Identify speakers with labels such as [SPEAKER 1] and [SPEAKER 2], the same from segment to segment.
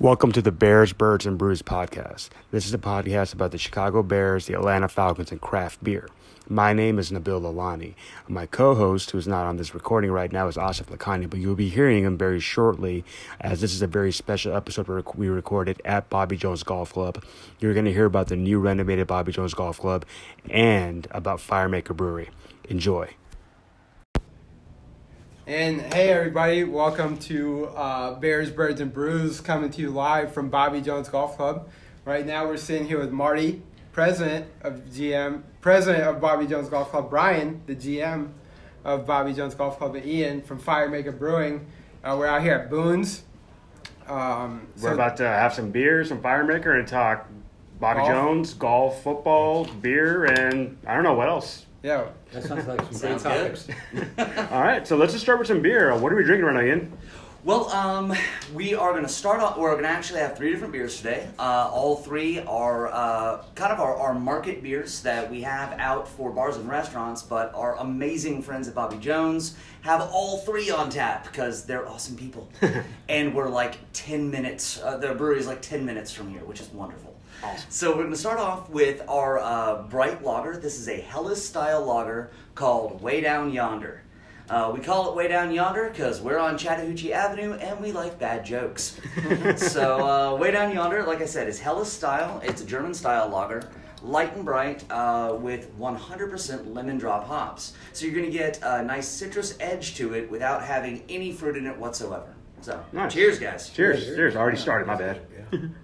[SPEAKER 1] Welcome to the Bears, Birds, and Brews podcast. This is a podcast about the Chicago Bears, the Atlanta Falcons, and craft beer. My name is Nabil Lalani. My co-host, who is not on this recording right now, is Asif Lakhani, but you'll be hearing him very shortly, as this is a very special episode we recorded at Bobby Jones Golf Club. You're going to hear about the new renovated Bobby Jones Golf Club and about Fire Maker Brewing. Enjoy.
[SPEAKER 2] And hey everybody, welcome to Bears, Birds, and Brews, coming to you live from Bobby Jones Golf Club. Right now we're sitting here with Marty, president of Bobby Jones Golf Club, Brian, the GM of Bobby Jones Golf Club, and Ian from Fire Maker Brewing. We're out here at Boone's.
[SPEAKER 1] We're about to have some beer, some Fire Maker, and talk Bobby Jones, golf, football, beer, and I don't know what else.
[SPEAKER 2] Yeah.
[SPEAKER 3] That sounds like some great topics.
[SPEAKER 1] All right, so let's just start with some beer. What are we drinking right now, Ian?
[SPEAKER 4] Well, we are going to start off, we're going to actually have three different beers today. All three are kind of our market beers that we have out for bars and restaurants, but our amazing friends at Bobby Jones have all three on tap because they're awesome people. And we're like 10 minutes, the brewery is like 10 minutes from here, which is wonderful.
[SPEAKER 1] Awesome.
[SPEAKER 4] So we're going to start off with our bright lager. This is a Helles-style lager called Way Down Yonder. We call it Way Down Yonder because we're on Chattahoochee Avenue and we like bad jokes. So Way Down Yonder, like I said, is Helles-style. It's a German-style lager, light and bright, with 100% lemon drop hops. So you're going to get a nice citrus edge to it without having any fruit in it whatsoever. So,
[SPEAKER 1] nice.
[SPEAKER 4] Cheers, guys.
[SPEAKER 1] Cheers. Already started, my bad.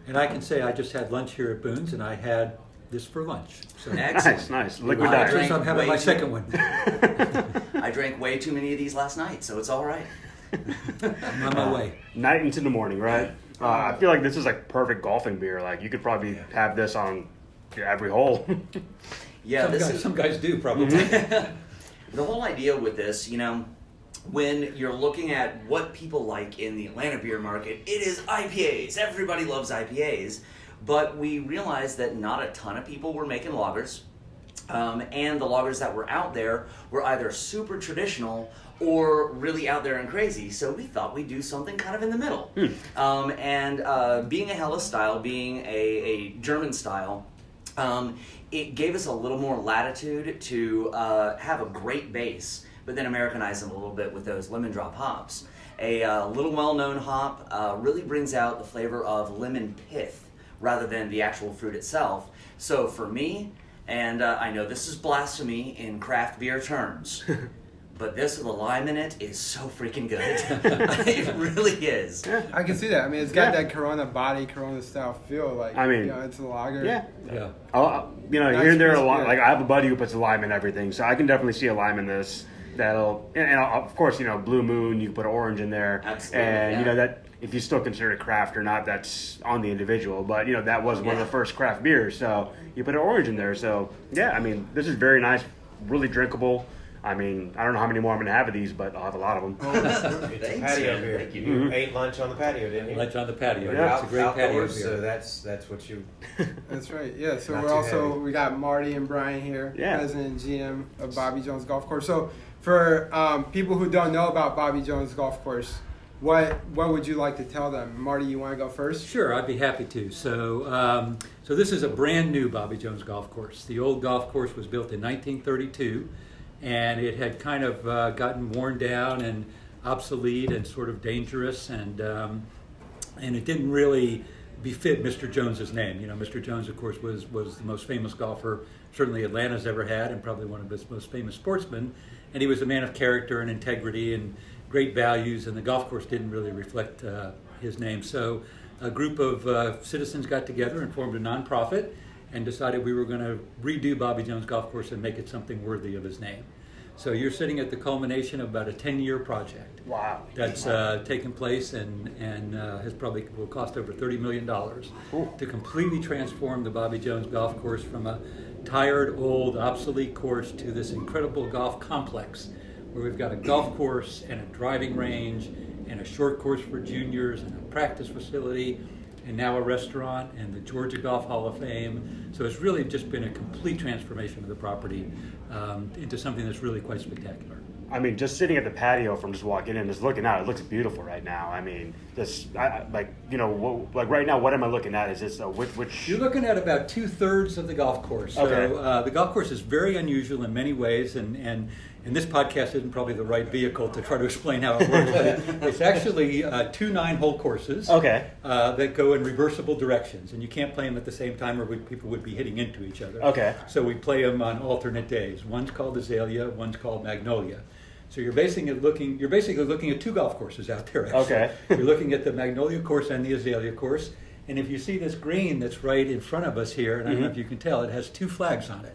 [SPEAKER 3] And I can say I just had lunch here at Boone's, and I had this for lunch. So
[SPEAKER 4] Excellent.
[SPEAKER 1] Nice. Liquid
[SPEAKER 4] I
[SPEAKER 1] diet.
[SPEAKER 4] drank
[SPEAKER 3] I'm having my
[SPEAKER 4] way
[SPEAKER 3] second one.
[SPEAKER 4] I drank way too many of these last night, so it's all right.
[SPEAKER 3] I'm on my way.
[SPEAKER 1] Night into the morning, right? I feel like this is like perfect golfing beer. Like you could probably have this on every hole.
[SPEAKER 4] Yeah,
[SPEAKER 3] Some guys do, probably.
[SPEAKER 4] The whole idea with this, when you're looking at what people like in the Atlanta beer market, it is IPAs. Everybody loves IPAs. But we realized that not a ton of people were making lagers. And the lagers that were out there were either super traditional or really out there and crazy. So we thought we'd do something kind of in the middle. Being a Helles style, being a German style, it gave us a little more latitude to have a great base, but then Americanize them a little bit with those lemon drop hops. A little well-known hop really brings out the flavor of lemon pith rather than the actual fruit itself. So for me, and I know this is blasphemy in craft beer terms, but this with a lime in it is so freaking good. It really is.
[SPEAKER 2] Yeah, I can see that. I mean, it's got that Corona body, Corona style feel. Like, it's a lager.
[SPEAKER 1] Yeah.
[SPEAKER 2] Nice
[SPEAKER 1] Here and there a lot.
[SPEAKER 2] beer.
[SPEAKER 1] Like I have a buddy who puts a lime in everything, so I can definitely see a lime in this. That'll, and of course, Blue Moon. You can put orange in there,
[SPEAKER 4] Absolutely,
[SPEAKER 1] and
[SPEAKER 4] yeah.
[SPEAKER 1] that if you still consider it craft or not, that's on the individual. But that was one of the first craft beers, so you put an orange in there. So this is very nice, really drinkable. I don't know how many more I'm going to have of these, but I'll have a lot of them.
[SPEAKER 4] Thanks,
[SPEAKER 5] Patio
[SPEAKER 4] man.
[SPEAKER 5] beer.
[SPEAKER 4] Thank you.
[SPEAKER 5] You ate lunch on the patio, didn't you?
[SPEAKER 3] Lunch on the patio.
[SPEAKER 1] Yeah.
[SPEAKER 3] It's a great patio
[SPEAKER 5] Outdoors,
[SPEAKER 3] beer.
[SPEAKER 5] so that's what you.
[SPEAKER 2] That's right. Yeah. So
[SPEAKER 5] Not
[SPEAKER 2] we're
[SPEAKER 5] too
[SPEAKER 2] also
[SPEAKER 5] heavy.
[SPEAKER 2] we got Marty and Brian here,
[SPEAKER 1] Yeah.
[SPEAKER 2] president and GM of Bobby Jones Golf Course. So for people who don't know about Bobby Jones Golf Course, what would you like to tell them? Marty, you want to go first?
[SPEAKER 3] Sure, I'd be happy to. So this is a brand new Bobby Jones golf course. The old golf course was built in 1932, and it had kind of gotten worn down and obsolete and sort of dangerous, and it didn't really befit Mr. Jones's name. Mr. Jones, of course, was the most famous golfer certainly Atlanta's ever had, and probably one of its most famous sportsmen. And he was a man of character and integrity and great values, and the golf course didn't really reflect his name. So a group of citizens got together and formed a nonprofit and decided we were going to redo Bobby Jones Golf Course and make it something worthy of his name. So you're sitting at the culmination of about a 10-year project.
[SPEAKER 1] Wow.
[SPEAKER 3] That's taken place and will cost over $30 million to completely transform the Bobby Jones Golf Course from a tired, old, obsolete course to this incredible golf complex where we've got a golf course and a driving range and a short course for juniors and a practice facility and now a restaurant and the Georgia Golf Hall of Fame. So it's really just been a complete transformation of the property into something that's really quite spectacular.
[SPEAKER 1] I mean, just sitting at the patio from just walking in, just looking out, it looks beautiful right now. I mean, like right now, what am I looking at? Is this which?
[SPEAKER 3] You're looking at about 2/3 of the golf course. So
[SPEAKER 1] Okay.
[SPEAKER 3] the golf course is very unusual in many ways, and this podcast isn't probably the right vehicle to try to explain how it works. But it's actually 2 9-hole courses.
[SPEAKER 1] Okay.
[SPEAKER 3] That go in reversible directions, and you can't play them at the same time, or people would be hitting into each other.
[SPEAKER 1] Okay.
[SPEAKER 3] So we play them on alternate days. One's called Azalea, one's called Magnolia. So you're basically looking at 2 golf courses out there. Actually.
[SPEAKER 1] Okay.
[SPEAKER 3] You're looking at the Magnolia course and the Azalea course, and if you see this green that's right in front of us here, and I don't know if you can tell, it has 2 flags on it.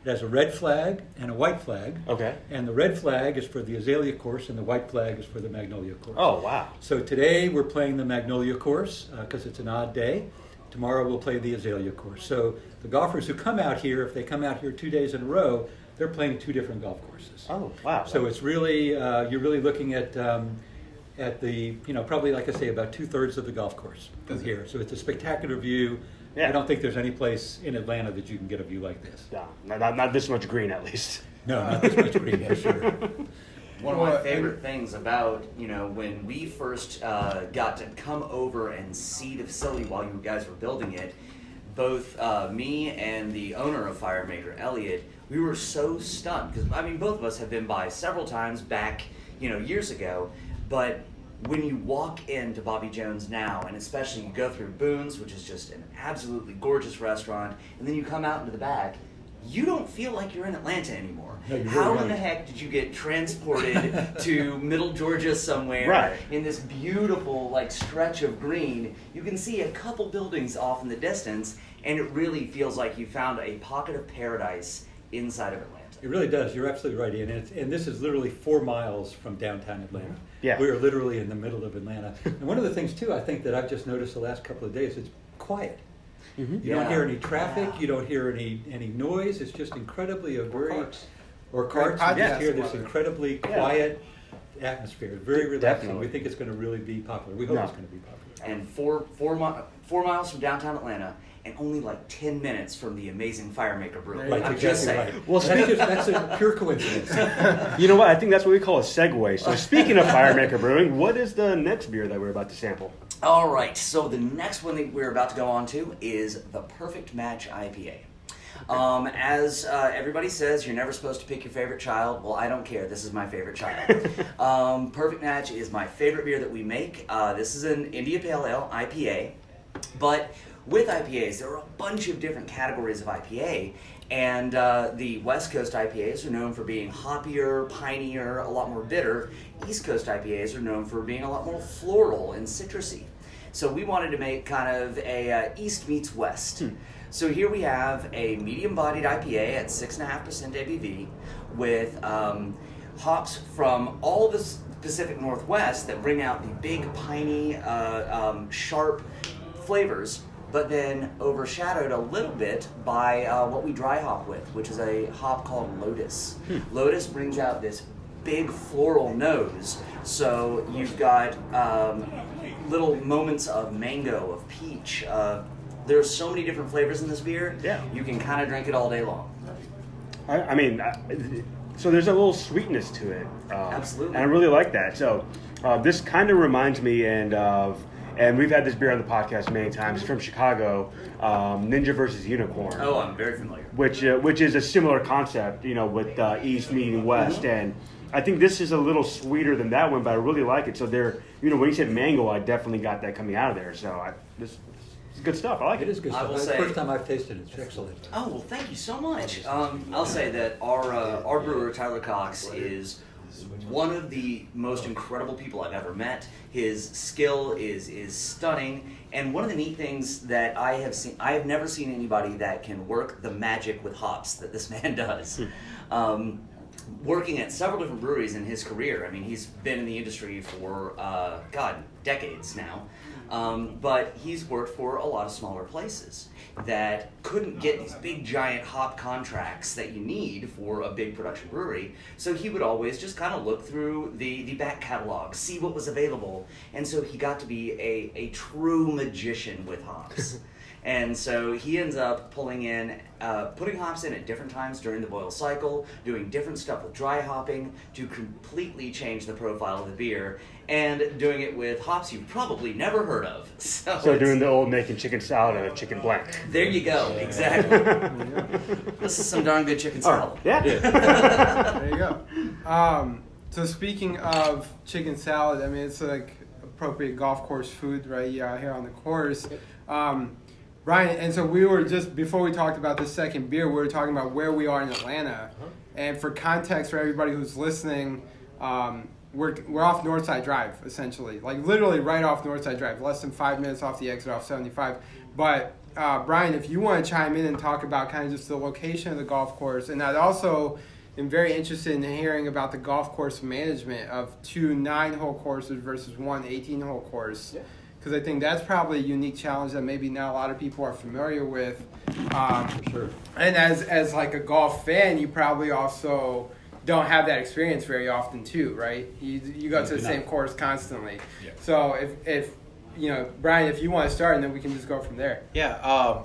[SPEAKER 3] It has a red flag and a white flag.
[SPEAKER 1] Okay.
[SPEAKER 3] And the red flag is for the Azalea course, and the white flag is for the Magnolia course.
[SPEAKER 1] Oh, wow.
[SPEAKER 3] So today we're playing the Magnolia course because it's an odd day. Tomorrow we'll play the Azalea course. So the golfers who come out here, if they come out here 2 days in a row, they're playing 2 different golf courses.
[SPEAKER 1] Oh, wow.
[SPEAKER 3] So it's really you're really looking at the probably, like I say, about 2/3 of the golf course from here. So it's a spectacular view.
[SPEAKER 1] Yeah.
[SPEAKER 3] I don't think there's any place in Atlanta that you can get a view like this.
[SPEAKER 1] No, not this much green at least.
[SPEAKER 3] No, not this much green for sure.
[SPEAKER 4] One of my favorite things about, when we first got to come over and see the facility while you guys were building it, both me and the owner of Fire Maker, Elliot, we were so stunned because, both of us have been by several times back, years ago, but when you walk into Bobby Jones now, and especially you go through Boone's, which is just an absolutely gorgeous restaurant, and then you come out into the back, you don't feel like you're in Atlanta anymore.
[SPEAKER 3] No, you're
[SPEAKER 4] How
[SPEAKER 3] really
[SPEAKER 4] in the
[SPEAKER 3] right.
[SPEAKER 4] heck did you get transported to Middle Georgia somewhere
[SPEAKER 1] Right.
[SPEAKER 4] in this beautiful stretch of green? You can see a couple buildings off in the distance, and it really feels like you found a pocket of paradise inside of Atlanta.
[SPEAKER 3] It really does. You're absolutely right, Ian. And this is literally 4 miles from downtown Atlanta.
[SPEAKER 1] Yeah.
[SPEAKER 3] We are literally in the middle of Atlanta. And one of the things, too, I think that I've just noticed the last couple of days, it's quiet.
[SPEAKER 1] Mm-hmm.
[SPEAKER 3] You don't
[SPEAKER 4] Yeah.
[SPEAKER 3] hear any traffic.
[SPEAKER 4] Yeah.
[SPEAKER 3] You don't hear any noise. It's just incredibly
[SPEAKER 2] Or carts.
[SPEAKER 3] Or carts.
[SPEAKER 2] Right,
[SPEAKER 3] You just
[SPEAKER 2] podcasts
[SPEAKER 3] hear this
[SPEAKER 2] weather.
[SPEAKER 3] incredibly
[SPEAKER 1] Yeah.
[SPEAKER 3] quiet atmosphere. Very relaxing.
[SPEAKER 1] Definitely.
[SPEAKER 3] We think it's going to really be popular. We hope
[SPEAKER 1] No.
[SPEAKER 3] it's going to be popular.
[SPEAKER 4] And 4 miles from downtown Atlanta, and only 10 minutes from the amazing Fire Maker Brewing.
[SPEAKER 3] Right,
[SPEAKER 4] I'm
[SPEAKER 3] exactly
[SPEAKER 4] just saying.
[SPEAKER 3] right.
[SPEAKER 1] Well,
[SPEAKER 3] That's a pure coincidence.
[SPEAKER 1] You know what? I think that's what we call a segue. So speaking of Fire Maker Brewing, what is the next beer that we're about to sample?
[SPEAKER 4] All right, so the next one that we're about to go on to is the Perfect Match IPA. As everybody says, you're never supposed to pick your favorite child. Well, I don't care. This is my favorite child. Perfect Match is my favorite beer that we make. This is an India Pale Ale IPA. But with IPAs, there are a bunch of different categories of IPA. And the West Coast IPAs are known for being hoppier, pinier, a lot more bitter. East Coast IPAs are known for being a lot more floral and citrusy. So we wanted to make kind of a East meets West. So here we have a medium-bodied IPA at 6.5% ABV with hops from all the Pacific Northwest that bring out the big, piney, sharp flavors, but then overshadowed a little bit by what we dry hop with, which is a hop called Lotus. Lotus brings out this big floral nose, so you've got little moments of mango, of peach. There's so many different flavors in this beer.
[SPEAKER 1] Yeah.
[SPEAKER 4] You can kind of drink it all day long.
[SPEAKER 1] So there's a little sweetness to it.
[SPEAKER 4] Absolutely.
[SPEAKER 1] And I really like that. So this kind of reminds me and we've had this beer on the podcast many times. It's from Chicago, Ninja versus Unicorn.
[SPEAKER 4] Oh, I'm very familiar.
[SPEAKER 1] Which is a similar concept, with East meeting West, and I think this is a little sweeter than that one, but I really like it. So when you said mango, I definitely got that coming out of there. So this is good stuff. I like it.
[SPEAKER 3] It is good
[SPEAKER 4] I
[SPEAKER 3] stuff.
[SPEAKER 4] will
[SPEAKER 3] It's the
[SPEAKER 4] say-
[SPEAKER 3] first time I've tasted it. It's excellent.
[SPEAKER 4] Oh, well, thank you so much. I'll say that our brewer, Tyler Cox, is one of the most incredible people I've ever met. His skill is stunning, and one of the neat things that I have never seen anybody that can work the magic with hops that this man does. Working at several different breweries in his career. I mean, he's been in the industry for, decades now. But he's worked for a lot of smaller places that couldn't get these big giant hop contracts that you need for a big production brewery. So he would always just kind of look through the back catalog, see what was available. And so he got to be a true magician with hops. And so he ends up putting hops in at different times during the boil cycle, doing different stuff with dry hopping to completely change the profile of the beer, and doing it with hops you've probably never heard of.
[SPEAKER 1] So doing the old making chicken salad and a chicken blank.
[SPEAKER 4] There you go, exactly. This is some darn good chicken salad.
[SPEAKER 1] Yeah.
[SPEAKER 2] There you go. So speaking of chicken salad, I mean, it's like appropriate golf course food right here on the course. Ryan, and so we were just, before we talked about the second beer, we were talking about where we are in Atlanta. And for context for everybody who's listening, we're off Northside Drive, essentially. Like literally right off Northside Drive, less than 5 minutes off the exit off 75. But Brian, if you want to chime in and talk about kind of just the location of the golf course, and I'd also am very interested in hearing about the golf course management of 2 9-hole courses versus 1 18-hole course.
[SPEAKER 5] Yeah.
[SPEAKER 2] Because I think that's probably a unique challenge that maybe not a lot of people are familiar with.
[SPEAKER 3] For sure.
[SPEAKER 2] And as like a golf fan, you probably also don't have that experience very often too, right? You go to the same course constantly.
[SPEAKER 5] Yeah.
[SPEAKER 2] So if you know, Brian, if you want to start, and then we can just go from there.
[SPEAKER 5] Yeah.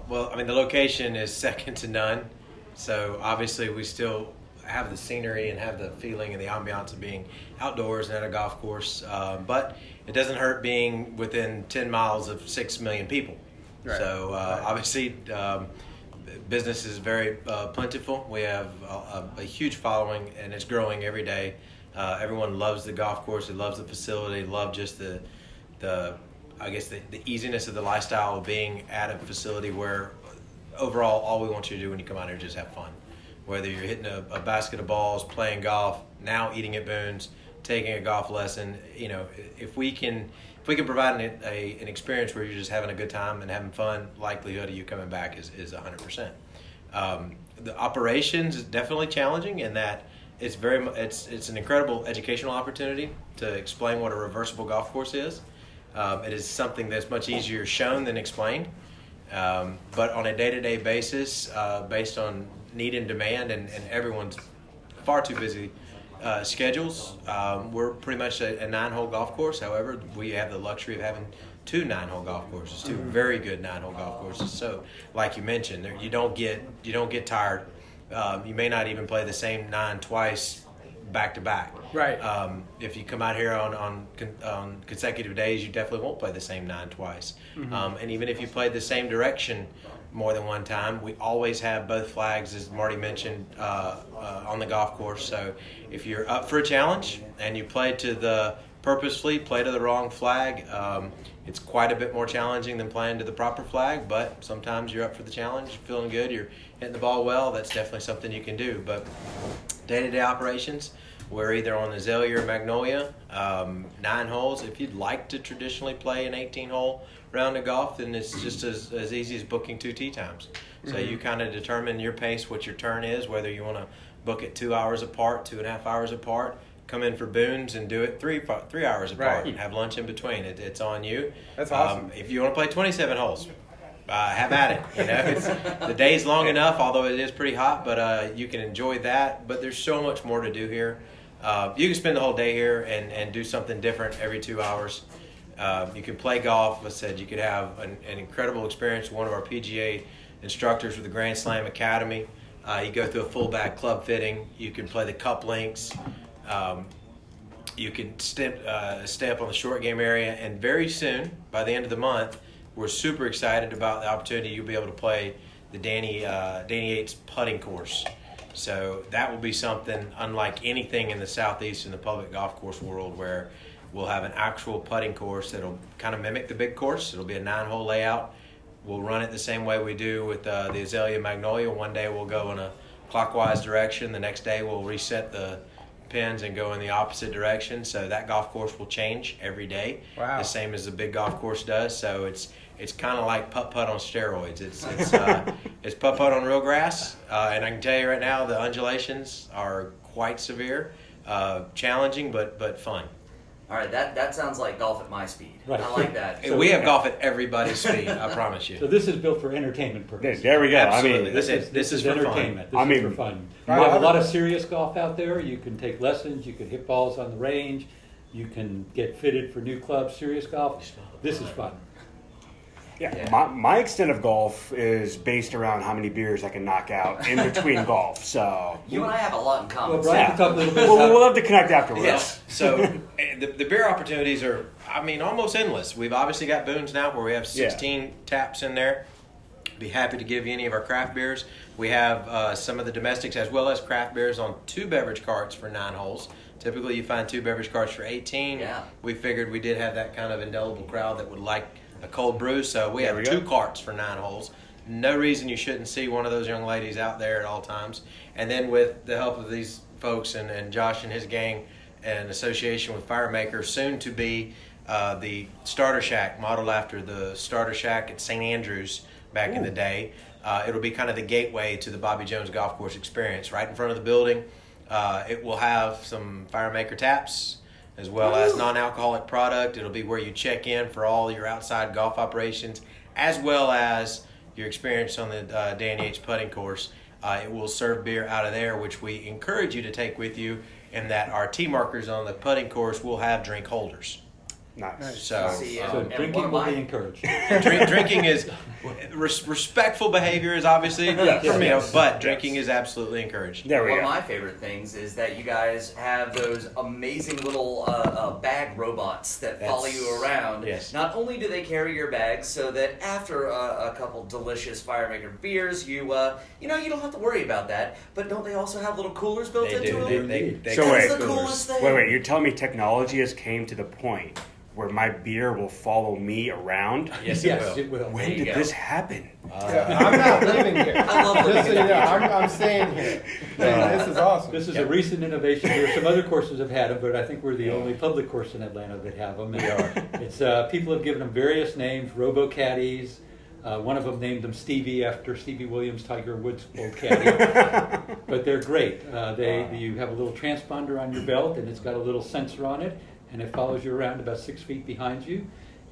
[SPEAKER 5] Well, I mean, the location is second to none. So obviously, we still have the scenery and have the feeling and the ambiance of being outdoors and at a golf course. But it doesn't hurt being within 10 miles of 6 million people.
[SPEAKER 2] Right.
[SPEAKER 5] So obviously, business is very plentiful. We have a huge following, and it's growing every day. Everyone loves the golf course. They love the facility. Love just the easiness of the lifestyle of being at a facility where overall all we want you to do when you come out here is just have fun. Whether you're hitting a basket of balls, playing golf, now eating at Boone's, taking a golf lesson, you know, if we can provide an experience where you're just having a good time and having fun, likelihood of you coming back is 100%. The operations is definitely challenging in that it's an incredible educational opportunity to explain what a reversible golf course is. It is something that's much easier shown than explained. But on a day-to-day basis, based on need and demand, and everyone's far too busy schedules, we're pretty much a 9-hole golf course. However, we have the luxury of having 2 9-hole golf courses, 2 very good 9-hole golf courses. So, like you mentioned, you don't get tired. You may not even play the same 9 twice back to back.
[SPEAKER 2] Right.
[SPEAKER 5] If you come out here on consecutive days, you definitely won't play the same 9 twice. And even if you played the same direction more than one time, we always have both flags, as Marty mentioned, on the golf course. So if you're up for a challenge and you play to the wrong flag, it's quite a bit more challenging than playing to the proper flag. But sometimes you're up for the challenge, you're feeling good, you're hitting the ball well. That's definitely something you can do. But day-to-day operations, we're either on Azalea or Magnolia, 9 holes. If you'd like to traditionally play an 18-hole round of golf, then it's just as easy as booking 2 tee times. So you kind of determine your pace, what your turn is, whether you want to book it 2 hours apart, 2.5 hours apart, come in for Boone's and do it 3 hours apart, and have lunch in between. It's on you.
[SPEAKER 2] That's awesome.
[SPEAKER 5] If you want to play 27 holes, have at it. You know, the day's long enough, although it is pretty hot, but you can enjoy that. But there's so much more to do here. You can spend the whole day here and do something different every 2 hours. You can play golf. As I said, you could have an incredible experience with one of our PGA instructors with the Grand Slam Academy. You go through a full bag club fitting. You can play the cup links. You can step on the short game area. And very soon, by the end of the month, we're super excited about the opportunity you'll be able to play the Danny Yates putting course. So that will be something unlike anything in the Southeast in the public golf course world, where we'll have an actual putting course that'll kind of mimic the big course. It'll be a 9-hole layout. We'll run it the same way we do with the Azalea Magnolia. One day we'll go in a clockwise direction. The next day we'll reset the pins and go in the opposite direction. So that golf course will change every day.
[SPEAKER 2] Wow.
[SPEAKER 5] The same as the big golf course does. So it's kind of like putt-putt on steroids. It's putt-putt on real grass. And I can tell you right now, the undulations are quite severe, challenging, but fun.
[SPEAKER 4] All right, that sounds like golf at my speed.
[SPEAKER 3] Right.
[SPEAKER 4] I like that.
[SPEAKER 5] So we have golf at everybody's speed, I promise you.
[SPEAKER 3] So this is built for entertainment purposes.
[SPEAKER 1] There we go.
[SPEAKER 5] Absolutely.
[SPEAKER 1] I mean,
[SPEAKER 5] This is for
[SPEAKER 3] entertainment.
[SPEAKER 5] fun.
[SPEAKER 3] This is for fun. You have a lot of serious golf out there. You can take lessons. You can hit balls on the range. You can get fitted for new clubs, serious golf. This is fun.
[SPEAKER 1] Yeah. My extent of golf is based around how many beers I can knock out in between golf. So
[SPEAKER 4] You and I have a lot in common.
[SPEAKER 3] Well, Brian can talk a little bit
[SPEAKER 1] we'll have to connect afterwards.
[SPEAKER 5] Yes. So the beer opportunities are, almost endless. We've obviously got Boone's now where we have 16 taps in there. Be happy to give you any of our craft beers. We have some of the domestics as well as craft beers on 2 beverage carts for 9 holes. Typically you find 2 beverage carts for 18.
[SPEAKER 4] Yeah.
[SPEAKER 5] We figured we did have that kind of indelible crowd that would like a cold brew, so we have 2 carts for 9 holes. No reason you shouldn't see one of those young ladies out there at all times. And then with the help of these folks and Josh and his gang and association with Fire Maker, soon to be the Starter Shack, modeled after the Starter Shack at St. Andrews back in the day. It'll be kind of the gateway to the Bobby Jones Golf Course experience. Right in front of the building, it will have some Fire Maker taps, as well as non-alcoholic product. It'll be where you check in for all your outside golf operations, as well as your experience on the Danny H. putting course. It will serve beer out of there, which we encourage you to take with you, and that our tee markers on the putting course will have drink holders.
[SPEAKER 1] Nice.
[SPEAKER 5] So,
[SPEAKER 3] So drinking will be encouraged.
[SPEAKER 5] drinking is respectful behavior is obviously but drinking is absolutely encouraged.
[SPEAKER 1] There we
[SPEAKER 4] One
[SPEAKER 1] go.
[SPEAKER 4] of my favorite things is that you guys have those amazing little bag robots that follow you around.
[SPEAKER 5] Yes.
[SPEAKER 4] Not only do they carry your bags so that after a couple delicious Fire Maker beers, you don't have to worry about that, but don't they also have little coolers built
[SPEAKER 5] They
[SPEAKER 4] into
[SPEAKER 5] do.
[SPEAKER 4] them?
[SPEAKER 5] They
[SPEAKER 1] So
[SPEAKER 4] That's
[SPEAKER 1] wait,
[SPEAKER 4] the coolest thing.
[SPEAKER 1] wait, you're telling me technology has came to the point where my beer will follow me around?
[SPEAKER 5] Yes,
[SPEAKER 3] Yes,
[SPEAKER 5] it
[SPEAKER 3] it
[SPEAKER 5] will.
[SPEAKER 3] will.
[SPEAKER 1] When
[SPEAKER 4] you
[SPEAKER 1] did
[SPEAKER 4] go.
[SPEAKER 1] this happen?
[SPEAKER 2] I'm not living here.
[SPEAKER 4] I love living
[SPEAKER 2] Just so
[SPEAKER 4] in
[SPEAKER 2] you
[SPEAKER 4] the
[SPEAKER 2] know,
[SPEAKER 4] future.
[SPEAKER 2] I'm staying here. This is awesome.
[SPEAKER 3] This is a recent innovation here. Some other courses have had them, but I think we're the only public course in Atlanta that have them.
[SPEAKER 5] We are.
[SPEAKER 3] It's people have given them various names, Robo Caddies. One of them named them Stevie after Stevie Williams, Tiger Woods' old caddy. But they're great. You have a little transponder on your belt, and it's got a little sensor on it, and it follows you around about 6 feet behind you.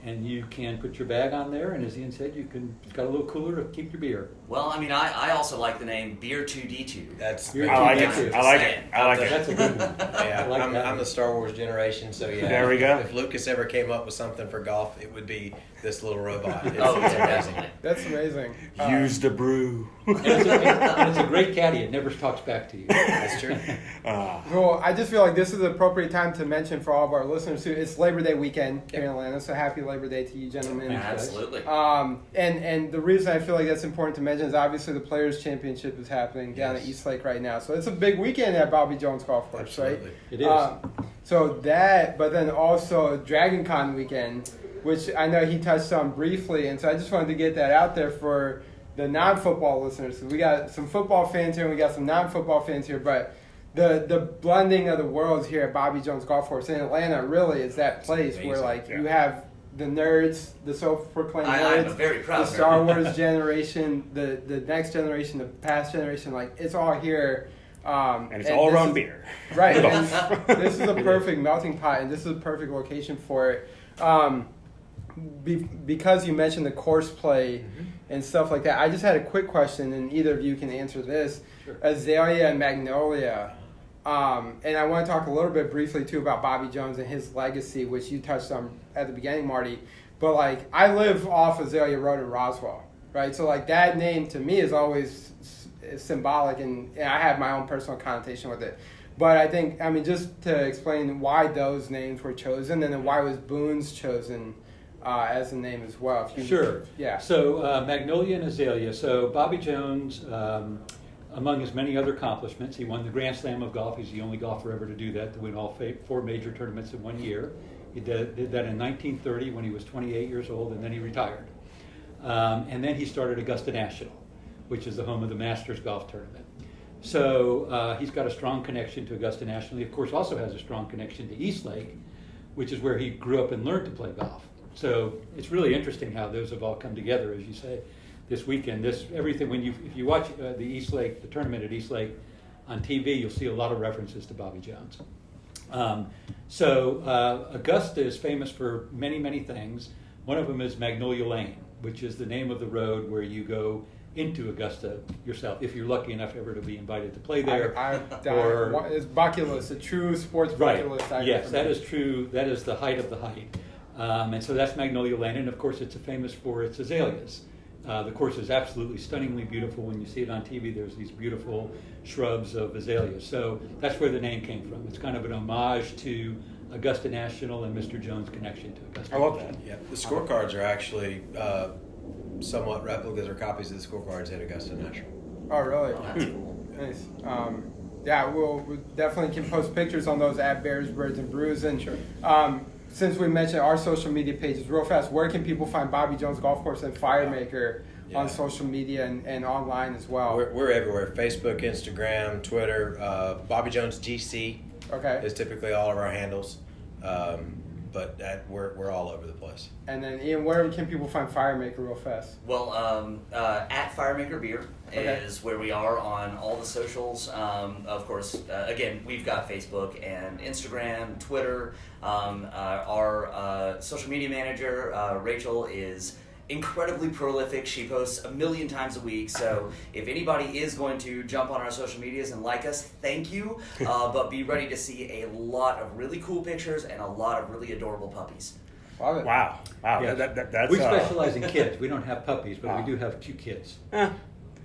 [SPEAKER 3] And you can put your bag on there, and as Ian said, it's got a little cooler to keep your beer.
[SPEAKER 4] Well, I also like the name Beer 2D2.
[SPEAKER 5] That's
[SPEAKER 3] Beer
[SPEAKER 1] I like
[SPEAKER 3] Just
[SPEAKER 1] it.
[SPEAKER 3] saying.
[SPEAKER 1] I like it. I like
[SPEAKER 3] That's
[SPEAKER 1] it.
[SPEAKER 3] a good one.
[SPEAKER 5] Yeah,
[SPEAKER 3] I like that
[SPEAKER 5] I'm
[SPEAKER 3] one.
[SPEAKER 5] the Star Wars generation, so yeah.
[SPEAKER 1] There we go.
[SPEAKER 5] If Lucas ever came up with something for golf, it would be this little robot. It's
[SPEAKER 4] Oh,
[SPEAKER 5] amazing.
[SPEAKER 4] definitely.
[SPEAKER 2] That's amazing.
[SPEAKER 1] Use the brew.
[SPEAKER 3] And it's a great caddy. It never talks back to you.
[SPEAKER 5] That's true.
[SPEAKER 2] Well, I just feel like this is the appropriate time to mention for all of our listeners too. It's Labor Day weekend here in Atlanta, so happy Labor Day to you, gentlemen.
[SPEAKER 4] Absolutely.
[SPEAKER 2] And the reason I feel like that's important to mention is obviously the Players Championship is happening down at East Lake right now, so it's a big weekend at Bobby Jones Golf Course,
[SPEAKER 5] Absolutely.
[SPEAKER 2] right?
[SPEAKER 3] It is.
[SPEAKER 2] So that, but then also Dragon Con weekend, which I know he touched on briefly, and so I just wanted to get that out there for the non-football listeners. We got some football fans here, and we got some non-football fans here, but the blending of the worlds here at Bobby Jones Golf Course in Atlanta really is that place where like you have the nerds, the self-proclaimed
[SPEAKER 4] I'm
[SPEAKER 2] nerds,
[SPEAKER 4] very proud
[SPEAKER 2] the
[SPEAKER 4] of
[SPEAKER 2] Star
[SPEAKER 4] nerd.
[SPEAKER 2] Wars generation, the next generation, the past generation, like it's all here.
[SPEAKER 1] And it's all
[SPEAKER 2] this
[SPEAKER 1] around
[SPEAKER 2] is-
[SPEAKER 1] beer.
[SPEAKER 2] Right. This is a perfect melting pot, and this is a perfect location for it. Because you mentioned the course play and stuff like that, I just had a quick question, and either of you can answer this.
[SPEAKER 3] Sure.
[SPEAKER 2] Azalea and Magnolia. And I want to talk a little bit briefly, too, about Bobby Jones and his legacy, which you touched on at the beginning, Marty. But, like, I live off Azalea Road in Roswell, right? So, like, that name to me is always symbolic, and I have my own personal connotation with it. But I think, just to explain why those names were chosen, and then why was Boone's chosen as a name as well. If you,
[SPEAKER 3] Sure.
[SPEAKER 2] Yeah.
[SPEAKER 3] So Magnolia and Azalea. So Bobby Jones, among his many other accomplishments, he won the Grand Slam of golf. He's the only golfer ever to do that, to win all 4 major tournaments in 1 year. He did that in 1930 when he was 28 years old, and then he retired. And then he started Augusta National, which is the home of the Masters Golf Tournament. So he's got a strong connection to Augusta National. He, of course, also has a strong connection to East Lake, which is where he grew up and learned to play golf. So it's really interesting how those have all come together, as you say, this weekend. Everything if you watch the East Lake, the tournament at East Lake on TV, you'll see a lot of references to Bobby Jones. Augusta is famous for many, many things. One of them is Magnolia Lane, which is the name of the road where you go into Augusta yourself, if you're lucky enough ever to be invited to play there.
[SPEAKER 2] It's bucket list, a true sports
[SPEAKER 3] Right.
[SPEAKER 2] bucket list.
[SPEAKER 3] Yes, that is true. That is the height of the height. And so that's Magnolia Lane, and of course it's famous for its azaleas. The course is absolutely stunningly beautiful. When you see it on TV, there's these beautiful shrubs of azaleas. So that's where the name came from. It's kind of an homage to Augusta National and Mr. Jones' connection to Augusta.
[SPEAKER 1] I love that.
[SPEAKER 5] Yeah, the scorecards are actually somewhat replicas or copies of the scorecards at Augusta National.
[SPEAKER 2] Oh, really?
[SPEAKER 4] Oh, that's cool.
[SPEAKER 2] Nice. Yeah, we definitely can post pictures on those at Bears, Birds, and Brews. And
[SPEAKER 5] Sure.
[SPEAKER 2] Since we mentioned our social media pages, real fast, where can people find Bobby Jones Golf Course and Fire Maker on social media and online as well?
[SPEAKER 5] We're everywhere. Facebook, Instagram, Twitter. Bobby Jones GC is typically all of our handles. But we're all over the place.
[SPEAKER 2] And then, Ian, where can people find Fire Maker real fast?
[SPEAKER 4] Well, at Fire Maker Beer is where we are on all the socials. Of course, again, we've got Facebook and Instagram, Twitter. Our social media manager, Rachel, is incredibly prolific. She posts 1 million times a week. So if anybody is going to jump on our social medias and like us, thank you. But be ready to see a lot of really cool pictures and a lot of really adorable puppies.
[SPEAKER 2] Love it.
[SPEAKER 1] Wow.
[SPEAKER 3] Yeah.
[SPEAKER 1] That's
[SPEAKER 3] We specialize in kids. We don't have puppies, but we do have cute kids.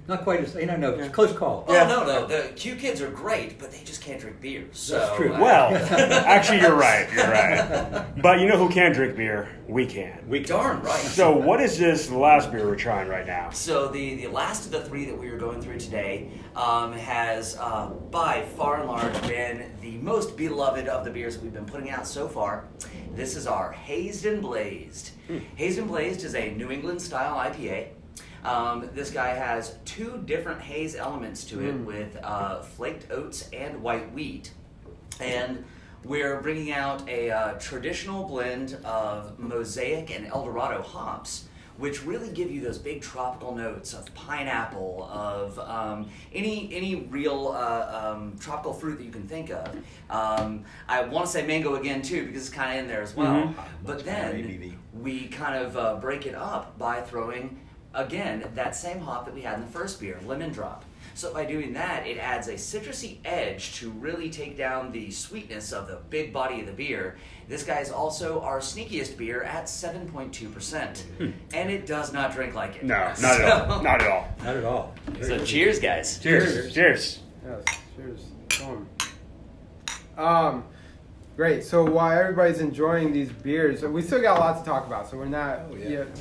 [SPEAKER 3] Not quite as, no, it's a close call.
[SPEAKER 4] Oh, no, the cute kids are great, but they just can't drink beer. So,
[SPEAKER 3] That's true.
[SPEAKER 1] Well, actually, you're right. But you know who can drink beer? We can.
[SPEAKER 4] darn right.
[SPEAKER 1] So what is this last beer we're trying right now?
[SPEAKER 4] So the last of the three that we are going through today has by far and large been the most beloved of the beers that we've been putting out so far. This is our Hazed and Blazed. Hazed and Blazed is a New England style IPA. This guy has 2 different haze elements to it with flaked oats and white wheat. And we're bringing out a traditional blend of Mosaic and Eldorado hops, which really give you those big tropical notes of pineapple, of any real tropical fruit that you can think of. I want to say mango again too, because it's kind of in there as well. But then we kind of break it up by throwing, again, that same hop that we had in the first beer, lemon drop. So by doing that, it adds a citrusy edge to really take down the sweetness of the big body of the beer. This guy is also our sneakiest beer at 7.2%. And it does not drink like it.
[SPEAKER 1] No, not at all. Not at all.
[SPEAKER 3] Not at all.
[SPEAKER 4] So cheers, guys.
[SPEAKER 1] Cheers. Cheers.
[SPEAKER 2] Yes, cheers. Great. So while everybody's enjoying these beers, we still got a lot to talk about. So we're not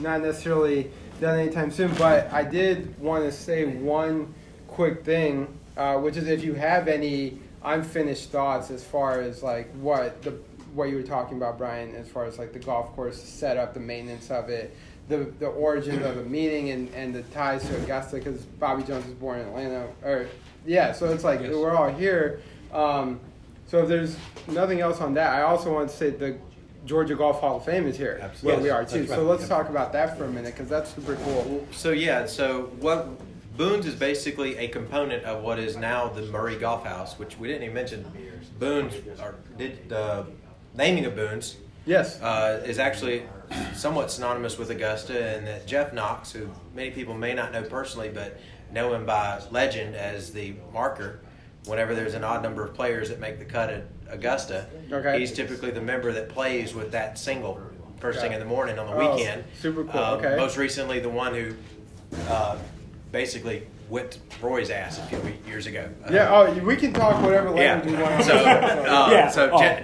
[SPEAKER 2] not necessarily done anytime soon. But I did want to say one quick thing, which is if you have any unfinished thoughts as far as like what you were talking about, Brian, as far as like the golf course setup, the maintenance of it, the origins of the meeting and the ties to Augusta, because Bobby Jones was born in Atlanta. So it's like we're all here. So if there's nothing else on that, I also want to say the Georgia Golf Hall of Fame is here.
[SPEAKER 5] Absolutely.
[SPEAKER 2] Where we are too.
[SPEAKER 3] That's right.
[SPEAKER 2] So let's talk about that for a minute, because that's super cool.
[SPEAKER 5] So what Boone's is basically a component of what is now the Murray Golf House, which we didn't even mention. Boone's, the naming of Boone's,
[SPEAKER 2] Yes.
[SPEAKER 5] is actually somewhat synonymous with Augusta, and that Jeff Knox, who many people may not know personally, but know him by legend as the marker, whenever there's an odd number of players that make the cut at Augusta, he's typically the member that plays with that single first thing in the morning on the weekend.
[SPEAKER 2] Super cool.
[SPEAKER 5] Most recently, the one who basically whipped Roy's ass a few years ago.
[SPEAKER 2] We can talk whatever language we want.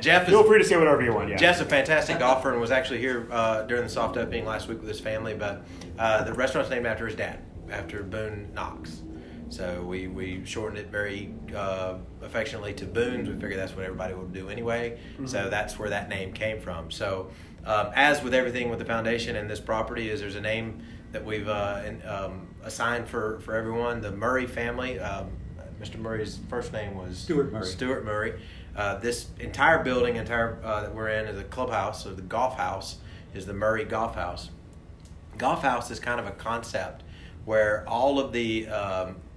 [SPEAKER 5] Jeff is,
[SPEAKER 1] feel free to say whatever you want. Yeah.
[SPEAKER 5] Jeff's a fantastic golfer and was actually here during the soft opening last week with his family. But the restaurant's named after his dad, after Boone Knox. So we shortened it very affectionately to Boone's. We figured that's what everybody would do anyway. So that's where that name came from. So as with everything with the foundation and this property, is there's a name that we've assigned for everyone. The Murray family. Mr. Murray's first name was Stuart Murray. This entire building, that we're in, is a clubhouse. So the golf house is the Murray Golf House. Golf house is kind of a concept where all of the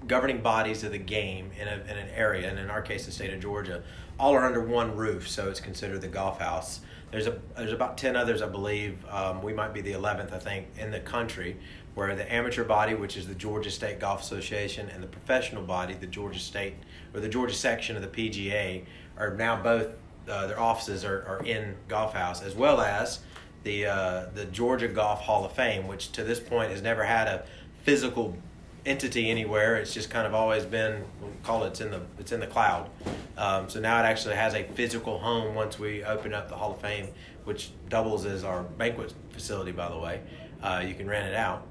[SPEAKER 5] governing bodies of the game in an area, and in our case the state of Georgia, all are under one roof, so it's considered the golf house. There's about 10 others, I believe. We might be the 11th, I think, in the country, where the amateur body, which is the Georgia State Golf Association, and the professional body, the Georgia State, or the Georgia section of the PGA, are now both, their offices are in Golf House, as well as the Georgia Golf Hall of Fame, which to this point has never had a physical entity anywhere. It's just kind of always been, we'll call it, it's in the cloud. So now it actually has a physical home once we open up the Hall of Fame, which doubles as our banquet facility, by the way. You can rent it out.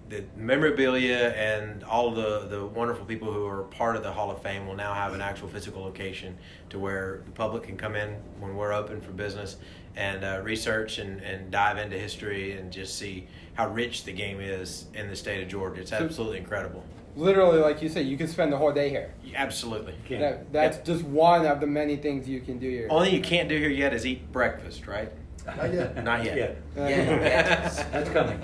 [SPEAKER 5] The memorabilia and all the wonderful people who are part of the Hall of Fame will now have an actual physical location to where the public can come in when we're open for business and research and dive into history and just see how rich the game is in the state of Georgia. It's absolutely incredible.
[SPEAKER 2] Literally, like you said, you can spend the whole day here.
[SPEAKER 5] Absolutely.
[SPEAKER 2] That's just one of the many things you can do here.
[SPEAKER 5] Only thing you can't do here yet is eat breakfast, right?
[SPEAKER 2] Not yet.
[SPEAKER 5] Not yet.
[SPEAKER 3] That's coming.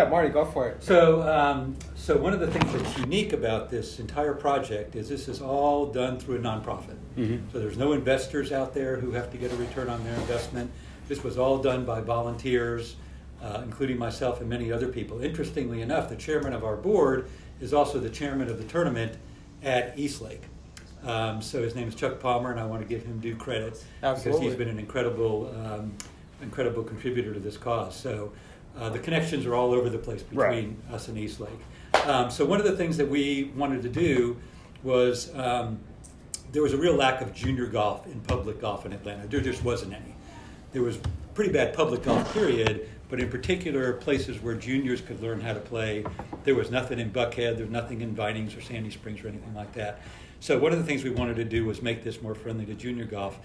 [SPEAKER 2] Marty, go for it.
[SPEAKER 3] So one of the things that's unique about this entire project is this is all done through a nonprofit.
[SPEAKER 1] Mm-hmm.
[SPEAKER 3] So there's no investors out there who have to get a return on their investment. This was all done by volunteers, including myself and many other people. Interestingly enough, the chairman of our board is also the chairman of the tournament at Eastlake. So his name is Chuck Palmer, and I want to give him due credit.
[SPEAKER 2] Absolutely.
[SPEAKER 3] Because he's been an incredible contributor to this cause. So the connections are all over the place between us and Eastlake. So one of the things that we wanted to do was there was a real lack of junior golf in public golf in Atlanta. There just wasn't any. There was pretty bad public golf, period, but in particular places where juniors could learn how to play. There was nothing in Buckhead, there was nothing in Vinings or Sandy Springs or anything like that. So one of the things we wanted to do was make this more friendly to junior golf.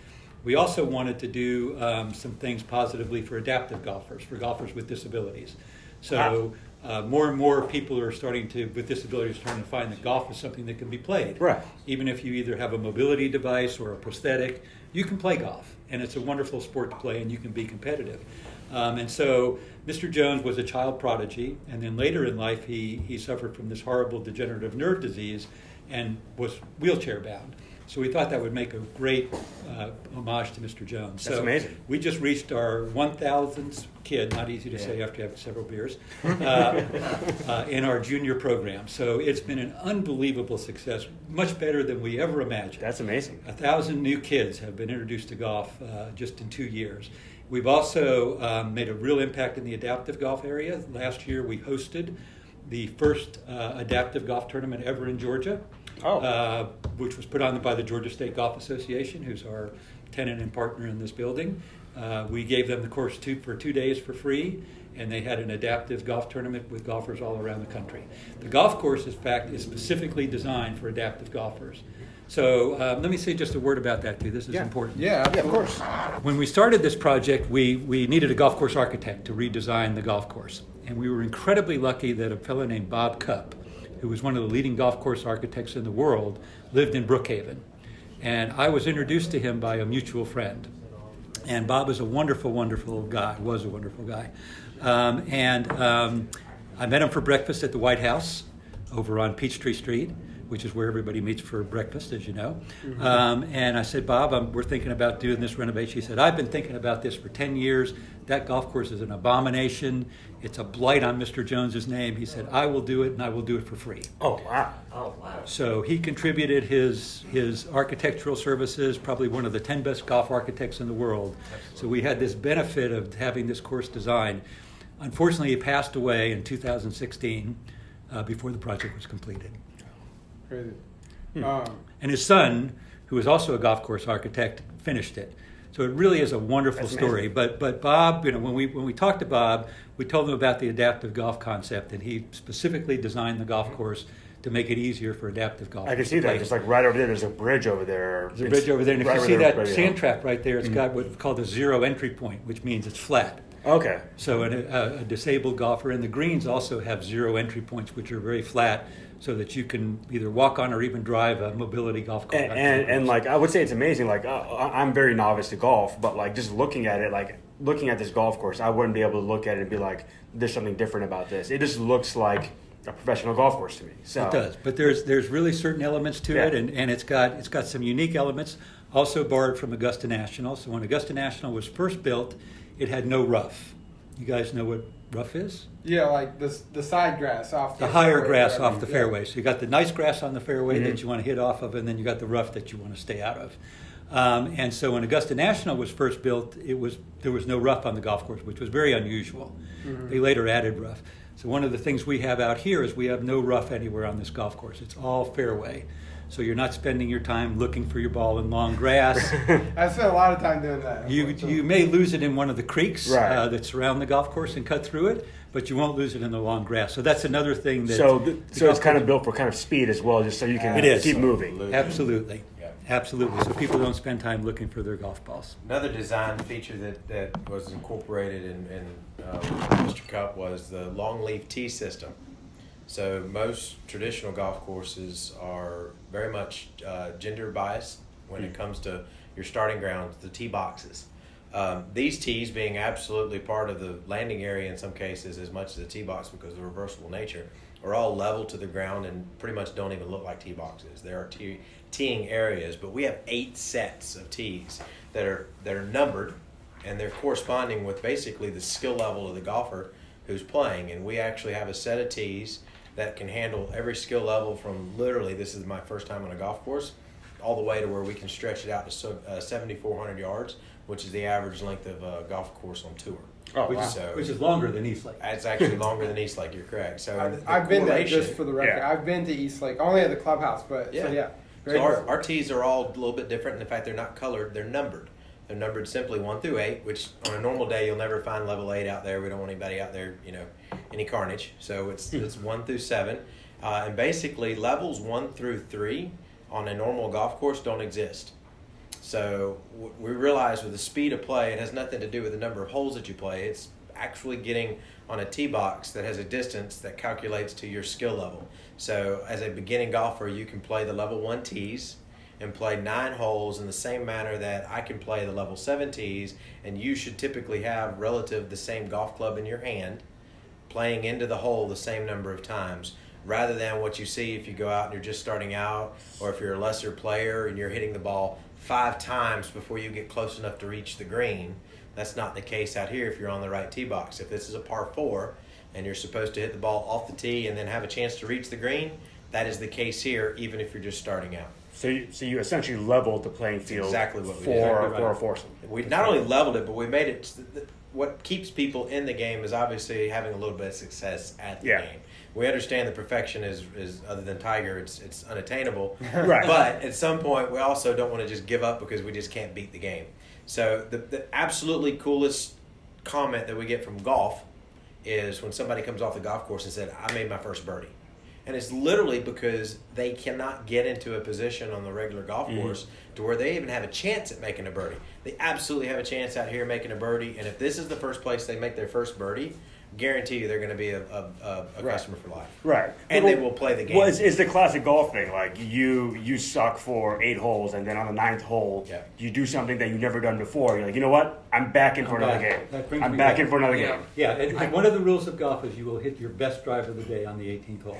[SPEAKER 3] We also wanted to do some things positively for adaptive golfers, for golfers with disabilities. So more and more people are with disabilities, starting to find that golf is something that can be played.
[SPEAKER 1] Right.
[SPEAKER 3] Even if you either have a mobility device or a prosthetic, you can play golf. And it's a wonderful sport to play, and you can be competitive. And so Mr. Jones was a child prodigy, and then later in life he suffered from this horrible degenerative nerve disease and was wheelchair bound. So we thought that would make a great homage to Mr. Jones.
[SPEAKER 1] That's
[SPEAKER 3] so
[SPEAKER 1] amazing.
[SPEAKER 3] We just reached our 1,000th kid, not easy to say after having several beers, in our junior program. So it's been an unbelievable success, much better than we ever imagined.
[SPEAKER 1] That's amazing.
[SPEAKER 3] 1,000 new kids have been introduced to golf just in 2 years. We've also made a real impact in the adaptive golf area. Last year we hosted the first adaptive golf tournament ever in Georgia. Which was put on by the Georgia State Golf Association, who's our tenant and partner in this building. We gave them the course for 2 days for free, and they had an adaptive golf tournament with golfers all around the country. The golf course, in fact, is specifically designed for adaptive golfers. So let me say just a word about that, too. This is important.
[SPEAKER 2] Yeah,
[SPEAKER 1] of course.
[SPEAKER 3] When we started this project, we needed a golf course architect to redesign the golf course. And we were incredibly lucky that a fellow named Bob Cupp, who was one of the leading golf course architects in the world, lived in Brookhaven. And I was introduced to him by a mutual friend. And Bob is a wonderful, wonderful guy, was a wonderful guy. I met him for breakfast at the White House over on Peachtree Street, which is where everybody meets for breakfast, as you know. Mm-hmm. And I said, Bob, we're thinking about doing this renovation. He said, I've been thinking about this for 10 years. That golf course is an abomination. It's a blight on Mr. Jones's name. He said, I will do it, and I will do it for free.
[SPEAKER 1] Oh, wow.
[SPEAKER 4] Oh, wow.
[SPEAKER 3] So he contributed his architectural services, probably one of the 10 best golf architects in the world. Absolutely. So we had this benefit of having this course designed. Unfortunately, he passed away in 2016 before the project was completed.
[SPEAKER 2] Crazy.
[SPEAKER 3] And his son, who is also a golf course architect, finished it. So it really is a wonderful story. But Bob, when we talked to Bob, we told him about the adaptive golf concept, and he specifically designed the golf course to make it easier for adaptive golf.
[SPEAKER 1] I can see that. Just like right over there, there's a bridge over there.
[SPEAKER 3] There's a bridge over there, and if you see that sand trap right there, it's got what's called a zero entry point, which means it's flat.
[SPEAKER 1] Okay.
[SPEAKER 3] So a disabled golfer, and the greens also have zero entry points, which are very flat, so that you can either walk on or even drive a mobility golf cart.
[SPEAKER 1] And like I would say, it's amazing. Like I'm very novice to golf, but like just looking at it, like looking at this golf course, I wouldn't be able to look at it and be like, "There's something different about this." It just looks like a professional golf course to me. So
[SPEAKER 3] it does, but there's really certain elements to it, and it's got some unique elements. Also borrowed from Augusta National. So when Augusta National was first built, it had no rough. You guys know what rough is?
[SPEAKER 2] Yeah, like the side grass off
[SPEAKER 3] the higher grass off the fairway. So you got the nice grass on the fairway that you want to hit off of, and then you got the rough that you want to stay out of. And so when Augusta National was first built, there was no rough on the golf course, which was very unusual. Mm-hmm. They later added rough. So one of the things we have out here is we have no rough anywhere on this golf course. It's all fairway. So you're not spending your time looking for your ball in long grass.
[SPEAKER 2] I spent a lot of time doing that.
[SPEAKER 3] You may lose it in one of the creeks
[SPEAKER 1] right.
[SPEAKER 3] that surround the golf course and cut through it, but you won't lose it in the long grass. So that's another thing that...
[SPEAKER 1] So it's kind of built for kind of speed as well, just so you can keep moving.
[SPEAKER 3] Absolutely. Yeah. Absolutely. So people don't spend time looking for their golf balls.
[SPEAKER 5] Another design feature that was incorporated in Mr. Cup was the long leaf tee system. So most traditional golf courses are very much gender biased when it comes to your starting grounds, the tee boxes. These tees being absolutely part of the landing area in some cases as much as the tee box because of the reversible nature, are all level to the ground and pretty much don't even look like tee boxes. There are teeing areas, but we have 8 sets of tees that are numbered, and they're corresponding with basically the skill level of the golfer who's playing. And we actually have a set of tees that can handle every skill level from literally, this is my first time on a golf course, all the way to where we can stretch it out to 7,400 yards, which is the average length of a golf course on tour.
[SPEAKER 3] Oh, wow. Which is longer than East Lake.
[SPEAKER 5] It's actually longer than East Lake, you're correct. So
[SPEAKER 2] I've been there, just for the record. Yeah. I've been to East Lake, only at the clubhouse, but yeah.
[SPEAKER 5] So our tees are all a little bit different in the fact they're not colored, they're numbered. They're numbered simply 1 through 8, which on a normal day you'll never find level 8 out there. We don't want anybody out there, any carnage. So it's 1 through 7. And basically levels 1 through 3 on a normal golf course don't exist. So we realize with the speed of play, it has nothing to do with the number of holes that you play. It's actually getting on a tee box that has a distance that calculates to your skill level. So as a beginning golfer, you can play the level 1 tees and play 9 holes in the same manner that I can play the level 7 tees, and you should typically have relative the same golf club in your hand, playing into the hole the same number of times, rather than what you see if you go out and you're just starting out, or if you're a lesser player and you're hitting the ball 5 times before you get close enough to reach the green. That's not the case out here if you're on the right tee box. If this is a par 4 and you're supposed to hit the ball off the tee and then have a chance to reach the green, that is the case here, even if you're just starting out.
[SPEAKER 1] So you essentially leveled the playing field
[SPEAKER 5] exactly what we
[SPEAKER 1] for
[SPEAKER 5] did.
[SPEAKER 1] a foursome.
[SPEAKER 5] We not only leveled it, but we made it. What keeps people in the game is obviously having a little bit of success at the game. We understand that perfection is other than Tiger, it's unattainable.
[SPEAKER 1] Right.
[SPEAKER 5] But at some point, we also don't want to just give up because we just can't beat the game. So the absolutely coolest comment that we get from golf is when somebody comes off the golf course and said, "I made my first birdie." And it's literally because they cannot get into a position on the regular golf course to where they even have a chance at making a birdie. They absolutely have a chance out here making a birdie. And if this is the first place they make their first birdie, guarantee you they're going to be a customer for life.
[SPEAKER 1] Right.
[SPEAKER 5] And they will play the game.
[SPEAKER 1] Well, it's the classic golf thing. Like, you suck for 8 holes, and then on the 9th hole, you do something that you've never done before. You're like, you know what? I'm back in for another game. I'm back in for another game.
[SPEAKER 3] Yeah, and one of the rules of golf is you will hit your best drive of the day on the 18th hole.